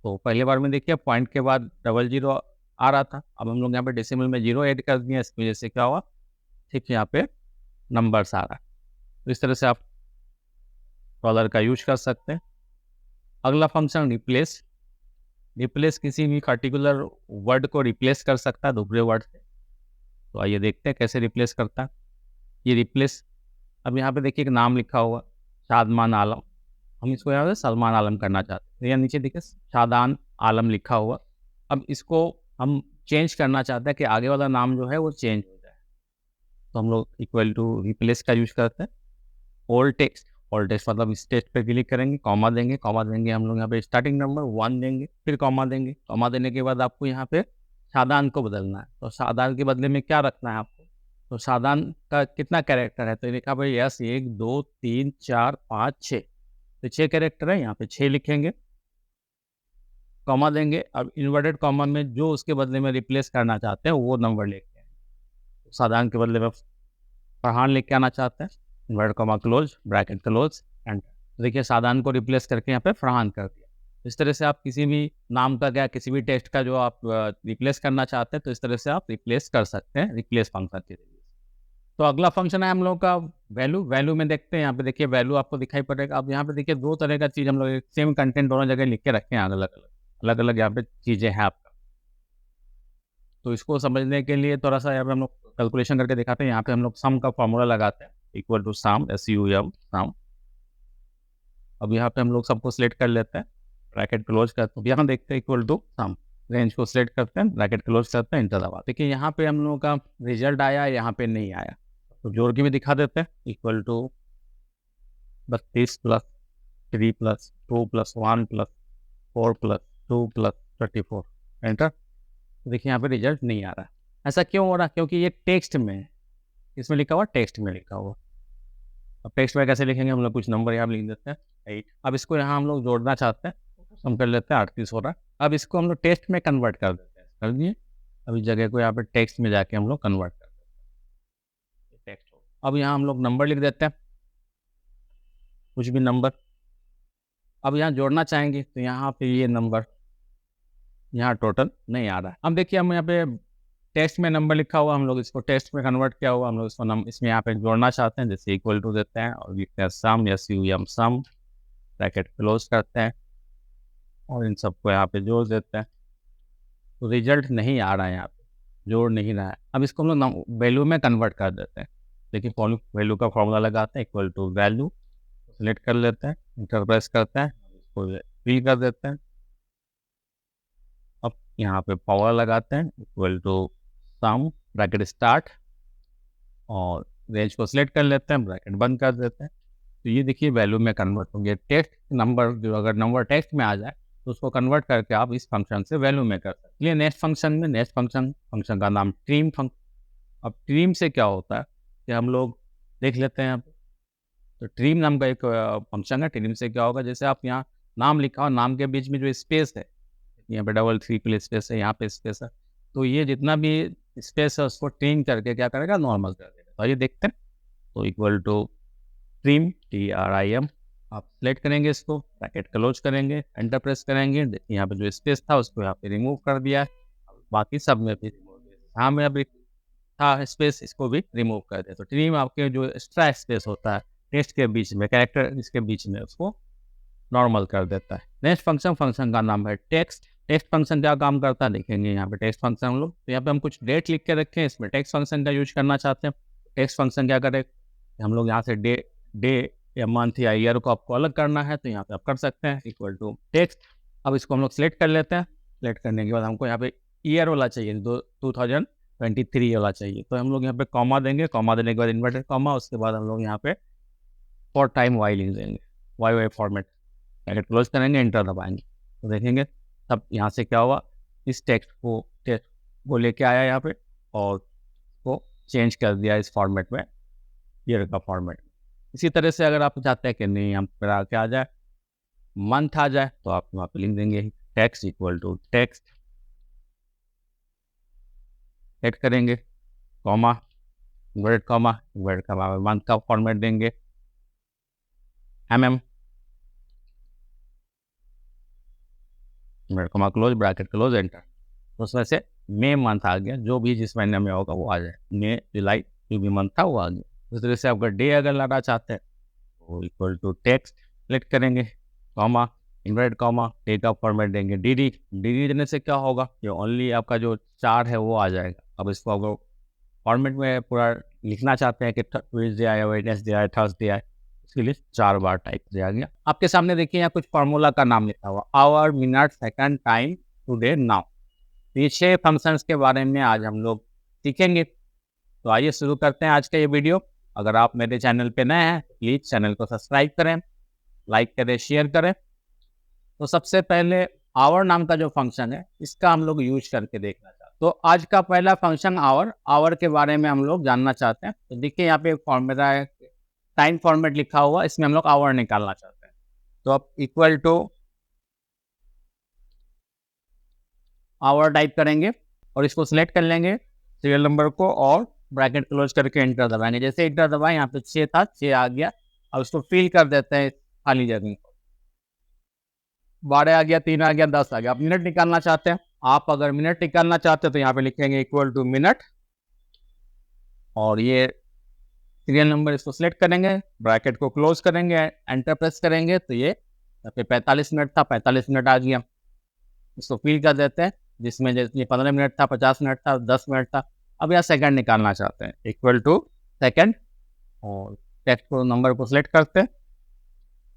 तो पहली बार में देखिए पॉइंट के बाद 00 आ रहा था, अब हम लोग यहाँ पे डेसिमल में 0 ऐड कर दिए, इसकी वजह से क्या हुआ, ठीक है, यहाँ पे नंबर्स आ रहा है। तो इस तरह से आप डॉलर का यूज कर सकते हैं। अगला फंक्शन रिप्लेस। रिप्लेस किसी भी पर्टिकुलर वर्ड को रिप्लेस कर सकता है दूसरे वर्ड से। तो आइए देखते हैं कैसे रिप्लेस करता है ये रिप्लेस। अब यहाँ पे देखिए एक नाम लिखा हुआ शादमान आलम, हम इसको यहाँ पे सलमान आलम करना चाहते हैं। तो यहाँ नीचे देखिए शादान आलम लिखा हुआ। अब इसको हम चेंज करना चाहते हैं कि आगे वाला नाम जो है वो चेंज हो जाए, तो हम लोग इक्वल टू रिप्लेस का यूज करते हैं। ओल्ड टेक्स्ट, ओल्ड टेक्स्ट मतलब इस टेक्स्ट पे क्लिक करेंगे, कॉमा देंगे, कॉमा देंगे हम लोग यहाँ पे स्टार्टिंग नंबर 1 देंगे, फिर कॉमा देंगे। कॉमा देने के बाद आपको यहाँ पे शादान को बदलना है, तो शादान के बदले में क्या रखना है आपको, तो शादान का कितना कैरेक्टर है, तो ये लिखा भाई यस 1 2 3 4 5 6, तो 6 कैरेक्टर है, यहाँ पे 6 लिखेंगे, कॉमा देंगे। अब इन्वर्टेड कॉमा में जो उसके बदले में रिप्लेस करना चाहते हैं वो नंबर लेके आएंगे। तो शादान के बदले में फरहान लेके आना चाहते हैं, inverted comma close, bracket close, enter. तो देखिए शादान को रिप्लेस करके यहाँ पे फरहान कर दिया। इस तरह से आप किसी भी नाम का क्या किसी भी टेक्स्ट का जो आप रिप्लेस करना चाहते हैं, तो इस तरह से आप रिप्लेस कर सकते हैं रिप्लेस फंक्शन के जरिए। तो अगला फंक्शन है हम लोग का वैल्यू। वैल्यू में देखते हैं, यहाँ पे देखिए वैल्यू आपको दिखाई पड़ेगा। अब यहाँ पे देखिए 2 तरह का चीज़ हम लोग सेम कंटेंट दोनों जगह लिख के रखे हैं, अलग अलग यहाँ पे चीज़ें हैं आपका। तो इसको समझने के लिए थोड़ा सा यहाँ पे हम लोग कैलकुलेशन करके दिखाते हैं। यहाँ पे हम लोग सम का फॉर्मूला लगाते हैं, इक्वल टू सम, SUM सम। अब यहाँ पे हम लोग सबको सिलेक्ट कर लेते हैं, ब्रैकेट क्लोज करते हैं। यहाँ देखते हैं इक्वल टू सम, रेंज को सिलेक्ट करते हैं, ब्रैकेट क्लोज करते हैं, इंटर दबाते हैं। देखिए यहाँ पे हम लोगों का रिजल्ट आया, यहाँ पे नहीं आया, तो जोड़ के भी दिखा देते हैं, इक्वल टू 32 + 3 + 2 + 1 + 4 + 2 + 34, एंटर। देखिए यहाँ पे रिजल्ट नहीं आ रहा है। ऐसा क्यों हो रहा है, क्योंकि ये टेक्स्ट में है, इसमें लिखा हुआ टेक्स्ट में लिखा हुआ। अब टेक्स्ट में कैसे लिखेंगे, हम लोग कुछ नंबर यहाँ लिख देते हैं 8। अब इसको यहाँ हम लोग जोड़ना चाहते हैं, हम कर लेते हैं 38 हो रहा है। अब इसको हम लोग टेक्स्ट में कन्वर्ट कर देते हैं, कर दिए। अब इस जगह को यहाँ पे टेक्स्ट में जाके हम लोग कन्वर्ट कर देते हैं, टेक्स्ट हो। अब यहाँ हम लोग नंबर लिख देते हैं, कुछ भी नंबर। अब यहाँ जोड़ना चाहेंगे तो यहाँ पे ये नंबर यहाँ टोटल नहीं आ रहा है। अब देखिए हम यहाँ पे टेक्स्ट में नंबर लिखा हुआ, हम लोग इसको टेक्स्ट में कन्वर्ट किया हुआ, हम लोग इसको इसमें यहाँ पे जोड़ना चाहते हैं, जैसे इक्वल टू देते हैं और लिखते हैं सम, SUM सम, ब्रैकेट क्लोज करते हैं और इन सबको यहाँ पे जोड़ देते हैं। तो रिजल्ट नहीं आ रहा है, यहाँ पे जोड़ नहीं रहा है। अब इसको हम लोग वैल्यू में कन्वर्ट कर देते हैं। देखिए वैल्यू का फॉर्मूला लगाते हैं, इक्वल टू वैल्यू, सेलेक्ट कर लेते हैं, इंटर प्रेस करते हैं, इसको फिल कर देते हैं। अब यहाँ पे पावर लगाते हैं, equal to sum, bracket start और रेंज को सिलेक्ट कर लेते हैं, ब्रैकेट बंद कर देते हैं। तो ये देखिए वैल्यू में कन्वर्ट होंगे। टेक्स्ट नंबर जो अगर नंबर टेक्स्ट में आ जाए तो उसको कन्वर्ट करके आप इस फंक्शन से वैल्यू में कर सकते हैं। नेक्स्ट फंक्शन में, नेक्स्ट फंक्शन का नाम ट्रिम फंक्शन। अब ट्रिम से क्या होता है कि हम लोग देख लेते हैं यहाँ पे। तो ट्रिम नाम का एक फंक्शन है। ट्रिम से क्या होगा, जैसे आप यहाँ नाम लिखा हो, नाम के बीच में जो स्पेस है, यहाँ पे डबल ट्रिपल स्पेस है, यहाँ पे स्पेस है, तो ये जितना भी स्पेस है उसको ट्रिम करके क्या करेगा, नॉर्मल कर देगा। तो ये देखते हैं, तो इक्वल टू ट्रिम, TRIM, आप सेलेक्ट करेंगे इसको, ब्रैकेट क्लोज करेंगे, एंटर प्रेस करेंगे। देखिए यहाँ पे जो स्पेस था उसको यहाँ पे रिमूव कर दिया, बाकी सब में भी रिमूव कर दिया। हाँ में अभी था स्पेस, इसको भी रिमूव कर दिया। तो ट्रिम आपके जो एक्स्ट्रा स्पेस होता है टेक्स्ट के बीच में, कैरेक्टर इसके बीच में, उसको नॉर्मल कर देता है। नेक्स्ट फंक्शन का नाम है टेक्स्ट। टेक्स्ट फंक्शन क्या काम करता है देखेंगे यहाँ पे। टेक्स्ट फंक्शन हम लोग, तो यहाँ पे हम कुछ डेट लिख के रखें, इसमें टेक्स्ट फंक्शन का यूज करना चाहते हैं। टेक्स्ट फंक्शन क्या करे, हम लोग यहाँ से डे या मंथ या ईयर को आपको अलग करना है, तो यहाँ पे आप कर सकते हैं, इक्वल टू टेक्स्ट। अब इसको हम लोग सिलेक्ट कर लेते हैं। सिलेक्ट करने के बाद हमको यहाँ पे ईयर वाला चाहिए, 2000 23 वाला चाहिए, तो हम लोग यहाँ पे कॉमा देंगे, कॉमा देने के बाद इन्वर्टेड कॉमा, उसके बाद हम लोग यहाँ पे फॉर टाइम वाई लिख देंगे, वाई फॉर्मेट, ब्रैकेट क्लोज करेंगे, एंटर दबाएंगे, तो देखेंगे तब यहाँ से क्या हुआ, इस टेक्स्ट को लेके आया यहाँ पे और को चेंज कर दिया इस फॉर्मेट में, ईयर का फॉर्मेट। इसी तरह से अगर आप चाहते हैं कि नहीं हम पर क्या आ जाए, मंथ आ जाए, तो आप वहाँ पे लिख देंगे text equal to text, set करेंगे, कॉमा, इन्वर्टेड कॉमा मंथ का फॉर्मेट देंगे, mm, comma close, bracket close, enter. तो उसमें से मई मंथ आ गया, जो भी जिस महीने में होगा वो आ जाए, मई जुलाई जो भी मंथ था वो आ गया। उस तरह से आपका डे अगर लाना चाहते हैं तो इक्वल टू टेक्स्ट सेलेक्ट करेंगे, कॉमा, इन्वर्टेड कॉमा, डे का फॉर्मेट देंगे, डी देने से क्या होगा, ये ओनली आपका जो चार्ट है वो आ जाएगा। अब इसको अगर फॉर्मेट में पूरा लिखना चाहते हैं कि ट्यूजडे आया, वेडनेसडे आया, थर्सडे आया, उसके लिए 4 बार टाइप किया गया। आपके सामने देखिए यहाँ कुछ फार्मूला का नाम लिखा हुआ, hour, minute, second, time, today, now. ये 6 फंक्शंस के बारे में आज हम लोग सीखेंगे। तो आइए शुरू करते हैं आज का ये वीडियो। अगर आप मेरे चैनल पे नए हैं प्लीज़ चैनल को सब्सक्राइब करें, लाइक करें, शेयर करें। तो सबसे पहले आवर नाम का जो फंक्शन है इसका हम लोग यूज करके देखना चाहते हैं। तो आज का पहला फंक्शन आवर के बारे में हम लोग जानना चाहते हैं। तो देखिए यहाँ पे फॉर्मूला है, टाइम फॉर्मेट लिखा हुआ, इसमें हम लोग आवर निकालना चाहते हैं। तो आप इक्वल टू आवर टाइप करेंगे और इसको सिलेक्ट कर लेंगे सीरियल नंबर को और ब्रैकेट क्लोज करके एंटर दबाएंगे। जैसे एंटर दबाएं यहाँ पे 6 था, 6 आ गया। अब इसको फिल कर देते हैं खाली जगह को, 12 आ गया, 3 आ गया, 10 आ गया। आप मिनट निकालना चाहते हैं, आप अगर मिनट निकालना चाहते हैं तो यहाँ पे लिखेंगे इक्वल टू मिनट और ये सीरियल नंबर इसको सिलेक्ट करेंगे, ब्रैकेट को क्लोज करेंगे, एंटर प्रेस करेंगे तो ये यहाँ पे 45 मिनट था, 45 मिनट आ गया। इसको फिल कर देते हैं, जिसमें जैसे 15 मिनट था, 50 मिनट था, 10 मिनट था। अब यहाँ सेकंड निकालना चाहते हैं, इक्वल टू सेकंड और टेक्स्ट को नंबर को सिलेक्ट करते हैं,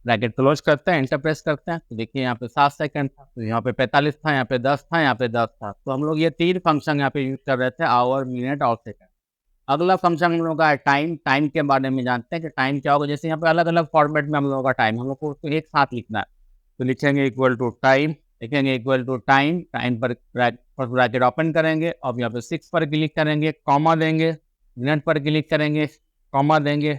ब्रैकेट क्लोज करते हैं, एंटर प्रेस करते हैं। तो देखिए यहाँ पे 7 सेकंड था, तो यहाँ पे 45 था, यहाँ पे 10 था, यहाँ पे 10 था। तो हम लोग ये 3 फंक्शन यहाँ पे यूज कर रहे थे, आवर, मिनट और सेकंड। अगला फंक्शन हम लोग का है टाइम। टाइम के बारे में जानते हैं कि टाइम क्या होगा। जैसे यहाँ पे अलग अलग फॉर्मेट में हम लोगों का टाइम, हम लोग को तो एक साथ लिखना है, तो लिखेंगे इक्वल टू टाइम, लिखेंगे इक्वल टू टाइम, टाइम पर ब्रैकेट ओपन करेंगे और यहाँ पे 6 पर क्लिक करेंगे, कॉमा देंगे, मिनट पर क्लिक करेंगे, कॉमा देंगे,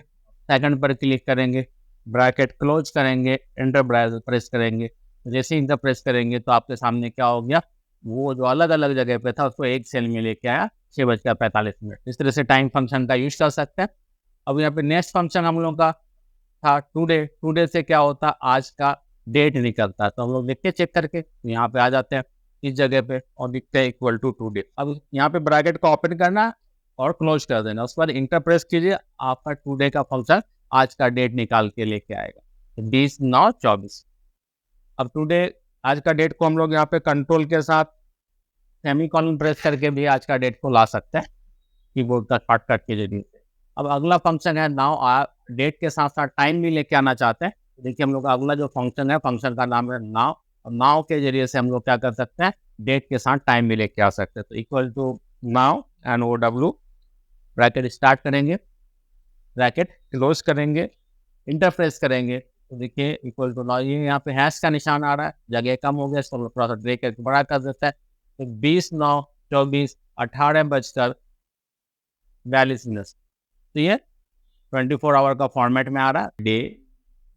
सेकंड पर क्लिक करेंगे, ब्रैकेट क्लोज करेंगे, एंटर प्रेस करेंगे। जैसे इंटर प्रेस करेंगे तो आपके सामने क्या हो गया, वो जो अलग अलग जगह पे था उसको एक सेल में लेके आया, 6:45। इस तरह से टाइम फंक्शन का यूज कर सकते हैं। अब यहाँ पे नेक्स्ट फंक्शन हम लोग का था टुडे। टुडे से क्या होता है, आज का डेट निकलता है। तो हम लोग देखते हैं चेक करके, यहाँ पे आ जाते हैं इस जगह पे और लिखते हैं इक्वल टू टुडे। अब यहाँ पे ब्रैकेट को ओपन करना और क्लोज कर देना, उसके बाद इंटर प्रेस कीजिए, आपका टुडे का फंक्शन आज का डेट निकाल के लेके आएगा, 20/9/24। अब टुडे आज का डेट को हम लोग यहाँ पे कंट्रोल के साथ सेमीकोलन प्रेस करके भी आज का डेट को ला सकते हैं कीबोर्ड का शॉर्टकट के जरिए से। अब अगला फंक्शन है नाउ। डेट के साथ साथ टाइम भी लेके आना चाहते हैं। देखिए हम लोग का अगला जो फंक्शन है, फंक्शन का नाम है नाउ। नाउ के जरिए से हम लोग क्या कर सकते हैं, डेट के साथ टाइम भी लेके आ सकते हैं। तो equal to now NOW, bracket start करेंगे, ब्रैकेट क्लोज करेंगे, इंटर प्रेस करेंगे। तो देखिए इक्वल टू नाउ, ये यहाँ पे हैश का निशान आ रहा है, जगह कम हो गया, इसको थोड़ा सा ड्रैग करके बड़ा कर देता है। तो 20/9/24, 18:42। तो ये 24 आवर का फॉर्मेट में आ रहा है, डे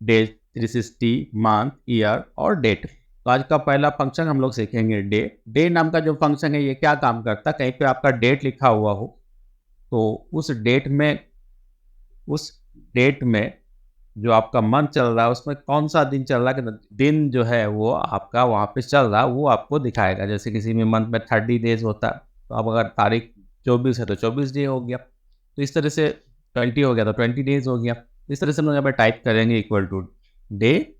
360, मंथ, ईयर और डेट। तो आज का पहला फंक्शन हम लोग सीखेंगे डे नाम का जो फंक्शन है ये क्या काम करता है, कहीं पे आपका डेट लिखा हुआ हो तो उस डेट में जो आपका मंथ चल रहा है उसमें कौन सा दिन चल रहा है, दिन जो है वो आपका वहाँ पे चल रहा है वो आपको दिखाएगा। जैसे किसी में मंथ में 30 डेज होता है, तो अब अगर तारीख 24 है तो 24 डे हो गया, तो इस तरह से 20 हो गया तो 20 डेज हो गया। इस तरह से हम लोग यहाँ पे टाइप करेंगे इक्वल टू डे।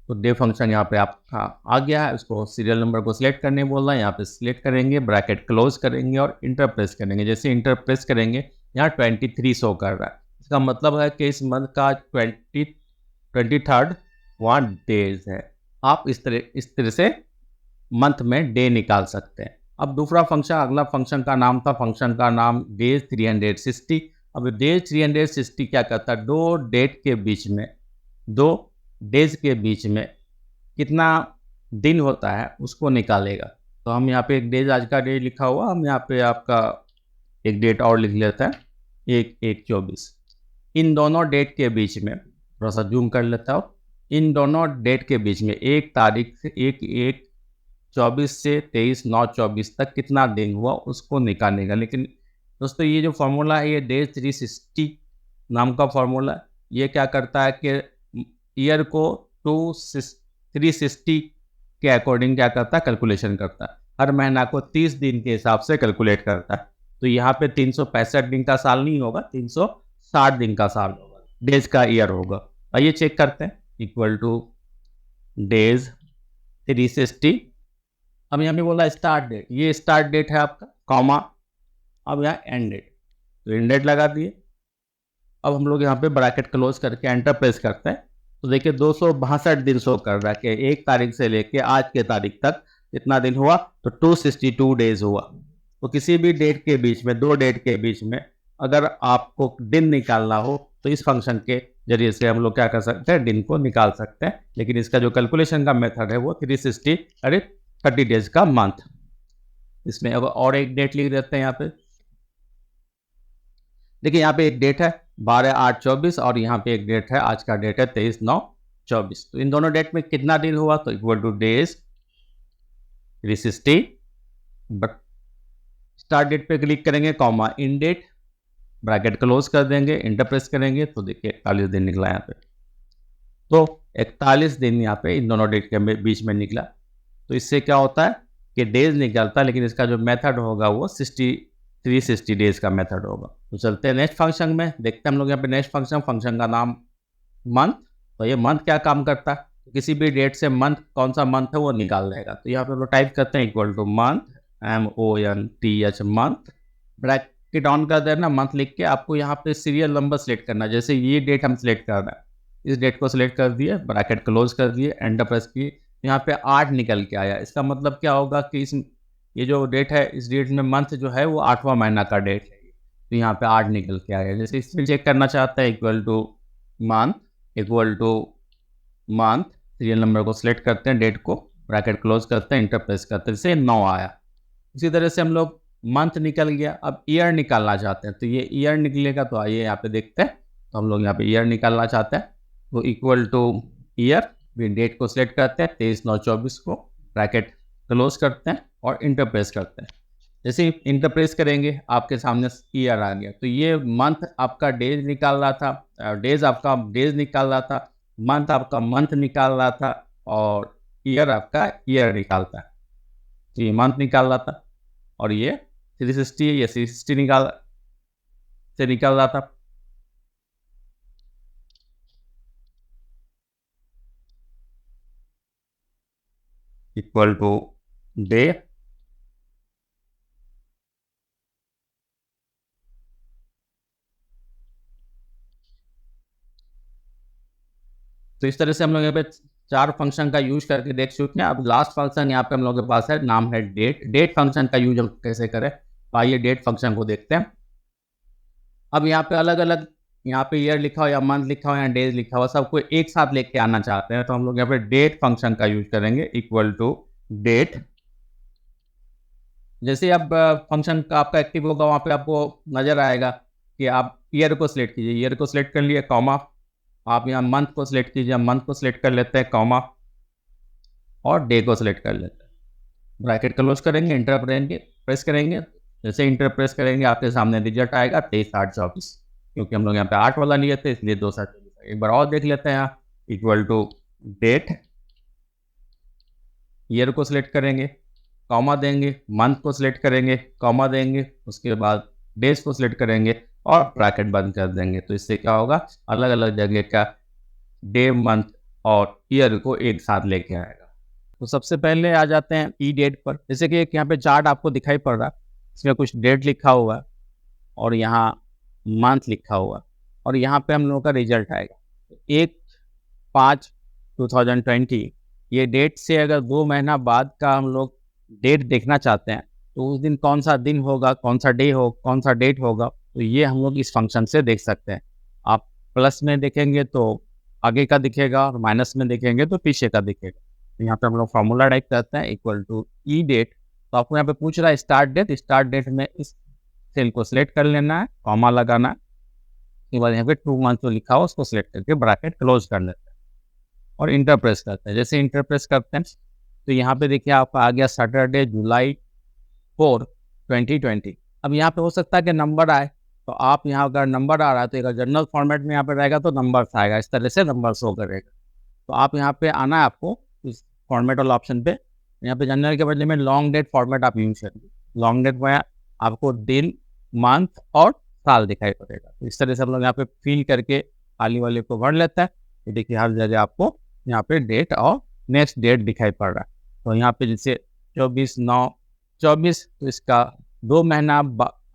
तो डे फंक्शन यहाँ पे आपका आ गया है, उसको सीरियल नंबर को सिलेक्ट करने बोल रहा है, यहाँ पे सिलेक्ट करेंगे, ब्रैकेट क्लोज करेंगे और इंटर प्रेस करेंगे। जैसे इंटर प्रेस करेंगे यहाँ 23 शो कर रहा है, इसका मतलब है कि इस मंथ का 23rd 1 डेज है। आप इस तरह से मंथ में डे निकाल सकते हैं। अब दूसरा फंक्शन, अगला फंक्शन का नाम था, फंक्शन का नाम डेज 360। अब डेज 360 क्या करता है, दो डेट के बीच में, दो डेज के बीच में कितना दिन होता है उसको निकालेगा। तो हम यहाँ पे एक डेज, आज का डेट लिखा हुआ, हम यहाँ पे आपका एक डेट और लिख लेते हैं, 1/1/24। इन दोनों डेट के बीच में, थोड़ा सा जूम कर लेता हूँ, इन दोनों डेट के बीच में 1 तारीख से 1/1/24 से 23/9/24 तक कितना दिन हुआ उसको निकालेगा। लेकिन दोस्तों ये जो फॉर्मूला है, ये डेज 360 नाम का फॉर्मूला, ये क्या करता है कि ईयर को 360 के अकॉर्डिंग क्या करता है, कैलकुलेशन करता है। हर महीना को 30 दिन के हिसाब से कैलकुलेट करता है। तो यहाँ पे 365 दिन का साल नहीं होगा, 360 दिन का साल होगा, डेज का ईयर होगा। आइए चेक करते हैं, इक्वल टू डेज 360। अब यहाँ पे बोला स्टार्ट डेट, ये स्टार्ट डेट है आपका, कॉमा, अब यहाँ एंड डेट, तो एंड डेट लगा दिए। अब हम लोग यहाँ पे ब्रैकेट क्लोज करके एंटर प्रेस करते हैं, तो देखिए 262 दिन शो कर रहा है कि 1 तारीख से लेके आज के तारीख तक कितना दिन हुआ, तो 262 डेज हुआ। तो किसी भी डेट के बीच में, दो डेट के बीच में अगर आपको दिन निकालना हो तो इस फंक्शन के जरिए से हम लोग क्या कर सकते हैं, दिन को निकाल सकते हैं। लेकिन इसका जो कैलकुलेशन का मेथड है वो 360 अरे 30 डेज का मंथ। इसमें अब और एक डेट लिख देते हैं यहाँ पे, देखिए यहाँ पे एक डेट है 12/8/24 और यहाँ पे एक डेट है, आज का डेट है 23/9/24। तो इन दोनों डेट में कितना दिन हुआ, तो equal to days 360, but start date पे क्लिक करेंगे, comma end date, bracket close कर देंगे, इंटर प्रेस करेंगे, तो देखिए 41 दिन निकला यहाँ पे। तो 41 दिन यहाँ पे इन दोनों डेट के बीच में निकला। तो इससे क्या होता है कि डेज निकलता है, लेकिन इसका जो मेथड होगा वो 360 डेज का मेथड होगा। तो चलते हैं नेक्स्ट फंक्शन में, देखते हैं हम लोग यहाँ पे नेक्स्ट फंक्शन का नाम मंथ। तो ये मंथ क्या काम करता है, तो किसी भी डेट से मंथ, कौन सा मंथ है वो निकाल देगा। तो यहाँ पे हम लोग टाइप करते हैं equal two month, MONTH month, bracket on कर देना, मंथ लिख के आपको यहाँ पे सीरियल नंबर सेलेक्ट करना है। जैसे ये डेट हम सेलेक्ट कर रहे हैं, इस डेट को सिलेक्ट कर दिए, ब्रैकेट क्लोज कर दिए, एंटर प्रेस किए, यहाँ पे 8 निकल के आया। इसका मतलब क्या होगा कि ये जो डेट है, इस डेट में मंथ जो है वो 8वां महीना का डेट है, तो यहाँ पे 8 निकल के आया। जैसे इसमें चेक करना चाहते हैं, equal two month, serial number को सिलेक्ट करते हैं, डेट को ब्रैकेट क्लोज करते हैं, इंटर प्रेस करते हैं, जैसे 9 आया। इसी तरह से हम लोग मंथ निकल गया, अब ईयर निकालना चाहते हैं, तो ये ईयर निकलेगा। तो आइए यहाँ पे देखते हैं, तो हम लोग यहाँ पे ईयर निकालना चाहते हैं, तो इक्वल टू ईयर, डेट को सिलेक्ट करते हैं 23/9/24 को, ब्रैकेट क्लोज करते हैं और इंटर प्रेस करते हैं। जैसे ही इंटर प्रेस करेंगे आपके सामने ईयर आ गया। तो ये मंथ आपका डेज निकाल रहा था, डेज आपका डेज निकाल रहा था, मंथ आपका मंथ निकाल रहा था, और ईयर आपका ईयर निकालता है। तो ये मंथ निकाल रहा था और ये 360 ये 360 निकाल रहा था। इक्वल टू डे, तो इस तरह से हम लोग यहाँ पे 4 फंक्शन का यूज करके देख चुके हैं। अब लास्ट फंक्शन यहाँ पे हम लोग के पास है, नाम है डेट। डेट फंक्शन का यूज हम कैसे करें, तो आइए डेट फंक्शन को देखते हैं। अब यहाँ पे अलग अलग, यहाँ पे ईयर लिखा हो या मंथ लिखा हो या डेज लिखा हो, सबको एक साथ लेके आना चाहते हैं, तो हम लोग यहाँ पे डेट फंक्शन का यूज करेंगे, इक्वल टू डेट। जैसे अब फंक्शन का आपका एक्टिव होगा, वहाँ पे आपको नजर आएगा कि आप ईयर को सिलेक्ट कीजिए, ईयर को सिलेक्ट कर लिए, कॉमा, आप यहाँ मंथ को सिलेक्ट कीजिए, मंथ को सिलेक्ट कर लेते हैं, कॉमा, और डे को सिलेक्ट कर लेते हैं, ब्रैकेट क्लोज करेंगे, इंटर प्रेस करेंगे। जैसे इंटर प्रेस करेंगे आपके सामने रिजल्ट आएगा 23/8/24, क्योंकि हम लोग यहाँ पे 8 वाला लिए थे, इसलिए 2/7/24। एक बार और देख लेते हैं, यहाँ इक्वल टू डेट, ईयर को सिलेक्ट करेंगे, कॉमा देंगे, मंथ को सिलेक्ट करेंगे, कॉमा देंगे, उसके बाद डेज को सिलेक्ट करेंगे और ब्रैकेट बंद कर देंगे। तो इससे क्या होगा, अलग अलग जगह का डे, मंथ और ईयर को एक साथ लेके आएगा। तो सबसे पहले आ जाते हैं ई डेट पर। जैसे कि एक यहाँ पे चार्ट आपको दिखाई पड़ रहा है, इसमें कुछ डेट लिखा हुआ है और यहाँ मंथ लिखा हुआ है, और यहाँ पे हम लोगों का रिजल्ट आएगा 1/5/2020। ये डेट से अगर 2 महीना बाद का हम लोग डेट देखना चाहते हैं, तो उस दिन कौन सा दिन होगा, कौन सा डे हो, कौन सा डेट होगा, तो ये हम लोग इस फंक्शन से देख सकते हैं। आप प्लस में देखेंगे तो आगे का दिखेगा और माइनस में देखेंगे तो पीछे का दिखेगा। तो यहाँ पे हम लोग फॉर्मूला टाइप करते हैं इक्वल टू ई डेट। तो आपको यहाँ पे पूछ रहा है स्टार्ट डेट। स्टार्ट डेट में इस सेल को सिलेक्ट कर लेना है, कॉमा लगाना है, उसके बाद यहाँ पे 2 मंथ जो लिखा हो उसको सिलेक्ट करके ब्रैकेट क्लोज कर लेते हैं और इंटर प्रेस करते हैं। जैसे इंटर प्रेस करते हैं तो यहाँ पे देखिए आपका आ गया सैटरडे जुलाई 4, 2020। अब यहाँ पे हो सकता है कि नंबर आए, तो आप यहाँ अगर नंबर आ रहा है तो अगर जनरल फॉर्मेट में यहाँ पे रहेगा तो नंबर्स आएगा, इस तरह से नंबर शो करेगा। तो आप यहाँ पे आना है आपको इस फॉर्मेट वाला ऑप्शन पे। यहाँ पे जनरल के बदले में लॉन्ग डेट फॉर्मेट आप यूज करेंगे। लॉन्ग डेट में आपको दिन, मंथ और साल दिखाई पड़ेगा। तो इस तरह से हम लोग यहाँ पे फिल करके खाली वाले को भर लेता है। तो देखिए हर जगह आपको यहाँ पे डेट और नेक्स्ट डेट दिखाई पड़ रहा है। तो यहाँ पे जैसे 24/9/24, तो इसका 2 महीना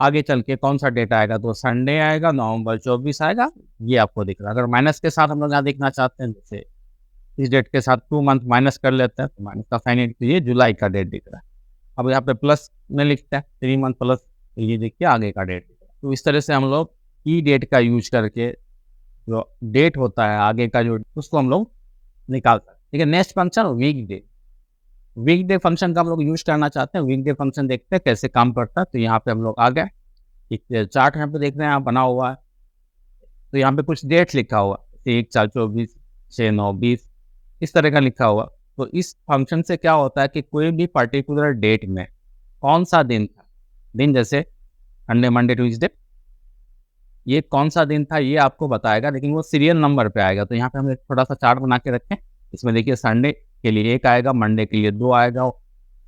आगे चल के कौन सा डेट आएगा, तो संडे आएगा, नवंबर 24 आएगा, ये आपको दिख रहा है। अगर माइनस के साथ हम लोग यहाँ देखना चाहते हैं, जैसे इस डेट के साथ 2 मंथ माइनस कर लेते हैं, तो माइनस का साइन तो ये जुलाई का डेट दिख रहा है। अब यहाँ पे प्लस में लिखते हैं 3 मंथ प्लस, तो ये देखिए आगे का डेट दिख रहा है। तो इस तरह से हम लोग ई डेट का यूज करके जो डेट होता है आगे का जो, उसको हम लोग निकाल सकते हैं। ठीक है, next function week day. Week day function का हम लोग यूज करना चाहते हैं। वीक डे फंक्शन देखते हैं कैसे काम करता है। तो यहाँ पे हम लोग आ गए, एक चार्ट यहाँ पे देख रहे हैं आप बना हुआ है। तो यहाँ पे कुछ डेट लिखा हुआ है, 1/4/24, 6/9/20, इस तरह का लिखा हुआ। तो इस फंक्शन से क्या होता है कि कोई भी पर्टिकुलर डेट में कौन सा दिन था, दिन जैसे संडे, मंडे, ट्यूसडे, ये कौन सा दिन था ये आपको बताएगा, लेकिन वो सीरियल नंबर पे आएगा। तो यहाँ पे हम एक छोटा सा चार्ट बना के रखें। इसमें देखिए संडे के लिए 1 आएगा, मंडे के लिए 2 आएगा,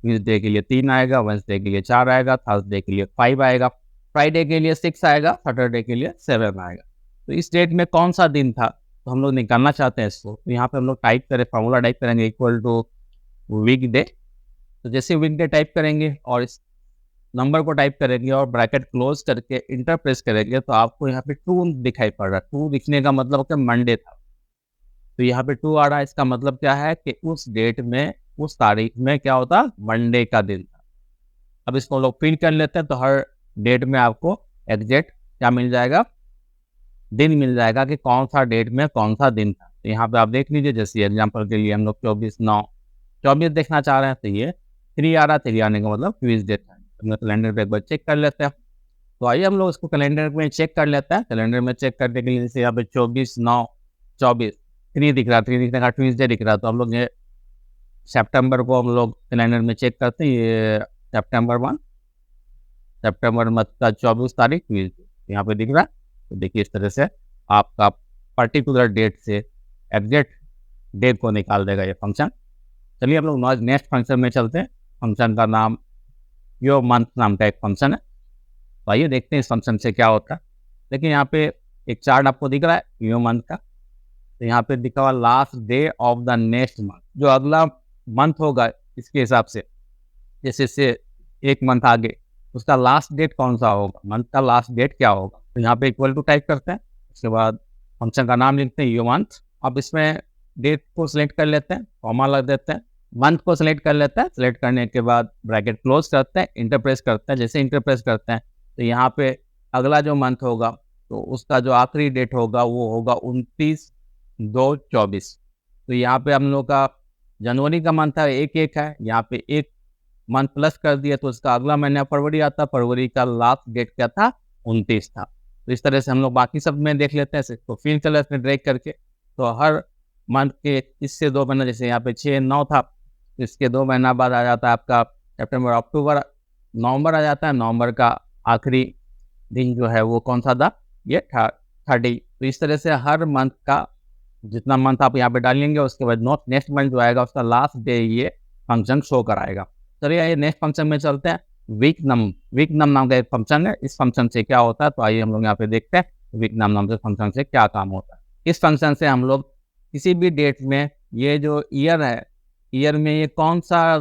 ट्यूसडे के लिए 3 आएगा, वेडनेसडे के लिए 4 आएगा, थर्सडे के लिए 5 आएगा, फ्राइडे के लिए 6 आएगा, सैटरडे के लिए 7 आएगा। तो इस डेट में कौन सा दिन था तो हम लोग निकालना चाहते हैं इसको। तो यहाँ पे हम लोग टाइप करें, फॉर्मूला टाइप करेंगे इक्वल टू वीक डे। तो जैसे वीक डे टाइप करेंगे और इस नंबर को टाइप करेंगे और ब्रैकेट क्लोज करके इंटर प्रेस करेंगे, तो आपको यहाँ पे 2 दिखाई पड़ रहा है। 2 दिखने का मतलब कि मंडे था, तो यहाँ पे 2 आ रहा है। इसका मतलब क्या है कि उस डेट में, उस तारीख में क्या होता, मंडे का दिन था। अब इसको लोग प्रिंट कर लेते हैं, तो हर डेट में आपको एग्जैक्ट क्या मिल जाएगा, दिन मिल जाएगा कि कौन सा डेट में कौन सा दिन था। तो यहाँ पे आप देख लीजिए, जैसे एग्जांपल के लिए हम लोग 24/9/24 देखना चाह रहे हैं, तो ये 3 आ रहा है। 3 आने का मतलब ट्यूसडे था। अपने कैलेंडर पे एक बार चेक कर लेते हैं। तो आइए हम लोग इसको कैलेंडर में चेक कर लेते हैं। कैलेंडर में चेक करने के लिए जैसे यहाँ पे 24/9/24 3 दिख रहा है, 3 दिखने का ट्यूसडे दिख रहा है। तो हम लोग ये सितंबर को हम लोग कैलेंडर में चेक करते हैं, ये सितंबर मंथ का 24 तारीख ट्यूसडे यहाँ पे दिख रहा है। तो देखिए इस तरह से आपका पर्टिकुलर डेट से एग्जैक्ट डेट को निकाल देगा ये फंक्शन। चलिए हम लोग नेक्स्ट फंक्शन में चलते हैं। फंक्शन का नाम योर मंथ नाम का एक फंक्शन है। तो आइए देखते हैं इस फंक्शन से क्या होता है। देखिए यहाँ पे एक चार्ट आपको दिख रहा है योर मंथ का। तो यहाँ पे दिखा हुआ last day of the next month, जो अगला मंथ होगा इसके हिसाब से, जैसे से एक मंथ आगे उसका लास्ट डेट कौन सा होगा, मंथ का लास्ट डेट क्या होगा। तो यहाँ पे इक्वल टू टाइप करते हैं, उसके बाद फंक्शन का नाम लिखते हैं योर मंथ। अब इसमें डेट को सिलेक्ट कर लेते हैं, कॉमा लग देते हैं, मंथ को सिलेक्ट कर लेते हैं। सिलेक्ट करने के बाद ब्रैकेट क्लोज करते हैं, इंटर प्रेस करते हैं। जैसे इंटर प्रेस करते हैं तो यहाँ पे अगला जो मंथ होगा तो उसका जो आखिरी डेट होगा वो होगा 29/2/24। तो यहाँ पे हम लोग का जनवरी का मंथ है, 1/1 है, यहाँ पे 1 मंथ प्लस कर दिया तो उसका अगला महीना फरवरी आता। फरवरी का लास्ट डेट क्या था, 29 था। तो इस तरह से हम लोग बाकी सब में देख लेते हैं। तो फिल कलर में ड्रैग करके, तो हर मंथ के इससे 2 महीना, जैसे यहाँ पे 6/9 था, इसके 2 महीना बाद आ जाता है आपका सितंबर, अक्टूबर, नवंबर आ जाता है। नवंबर का आखिरी दिन जो है वो कौन सा था, ये 30। तो इस तरह से हर मंथ का जितना मंथ आप यहाँ पे डालेंगे उसके बाद नेक्स्ट मंथ जो आएगा उसका लास्ट डे ये फंक्शन शो कराएगा। चलिए आइए नेक्स्ट फंक्शन में चलते हैं। वीक नम नाम का एक फंक्शन है। इस फंक्शन से क्या होता है, तो आइए हम लोग यहाँ पे देखते हैं वीक नम नाम के फंक्शन से क्या काम होता है। इस फंक्शन से हम लोग किसी भी डेट में, ये जो ईयर है, ईयर में ये कौन सा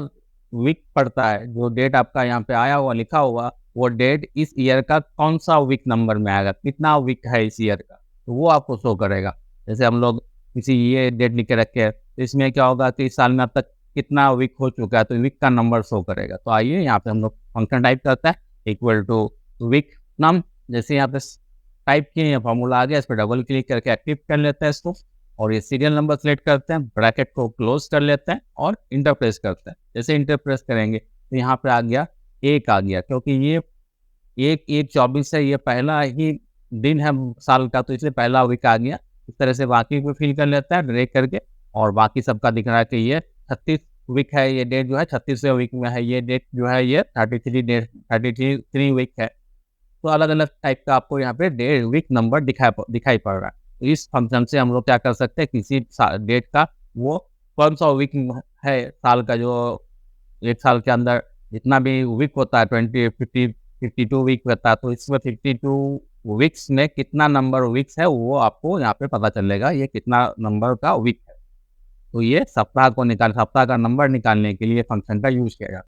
वीक पड़ता है, जो डेट आपका यहाँ पे आया हुआ लिखा हुआ वो डेट इस ईयर का कौन सा वीक नंबर में आएगा, कितना वीक है इस ईयर का, तो वो आपको शो करेगा। जैसे हम लोग किसी ये डेट लिख के रखे हैं, तो इसमें क्या होगा कि इस साल में अब तक कितना वीक हो चुका है, तो वीक का नंबर शो करेगा। तो आइए यहाँ पे हम लोग फंक्शन टाइप करते हैं इक्वल टू वीक नम। जैसे यहाँ पे टाइप किए, ये फॉर्मूला आ गया, इस पर डबल क्लिक करके एक्टिव कर लेते हैं इसको, और ये सीरियल नंबर सेलेक्ट करते हैं, ब्रैकेट को क्लोज कर लेते हैं और इंटर प्रेस करते हैं। जैसे इंटर प्रेस करेंगे तो यहाँ पे आ गया 1 आ गया, क्योंकि ये 1/24 है, ये पहला ही दिन है साल का, तो इसलिए पहला वीक आ गया। इस तरह से बाकी को फिल कर लेता है ड्रैग करके, और बाकी सबका दिख रहा है कि ये 36 वीक है, ये डेट जो है 36वें वीक में है, ये डेट जो है ये 33 वीक है। तो अलग-अलग टाइप का आपको यहाँ पे डे वीक नंबर दिखाई पड़ रहा है। तो इस फंक्शन से हम लोग क्या कर सकते हैं, किसी डेट का वो कौन-सा वीक है साल का, जो एक साल के अंदर जितना भी वीक होता है 20, 50, 52 वीक होता है, तो इसमें 52 वीक्स में कितना नंबर वीक्स है वो आपको यहाँ पे पता चलेगा, ये कितना नंबर का वीक है। तो ये सप्ताह का नंबर निकालने के लिए फंक्शन का यूज़ किया जाता है।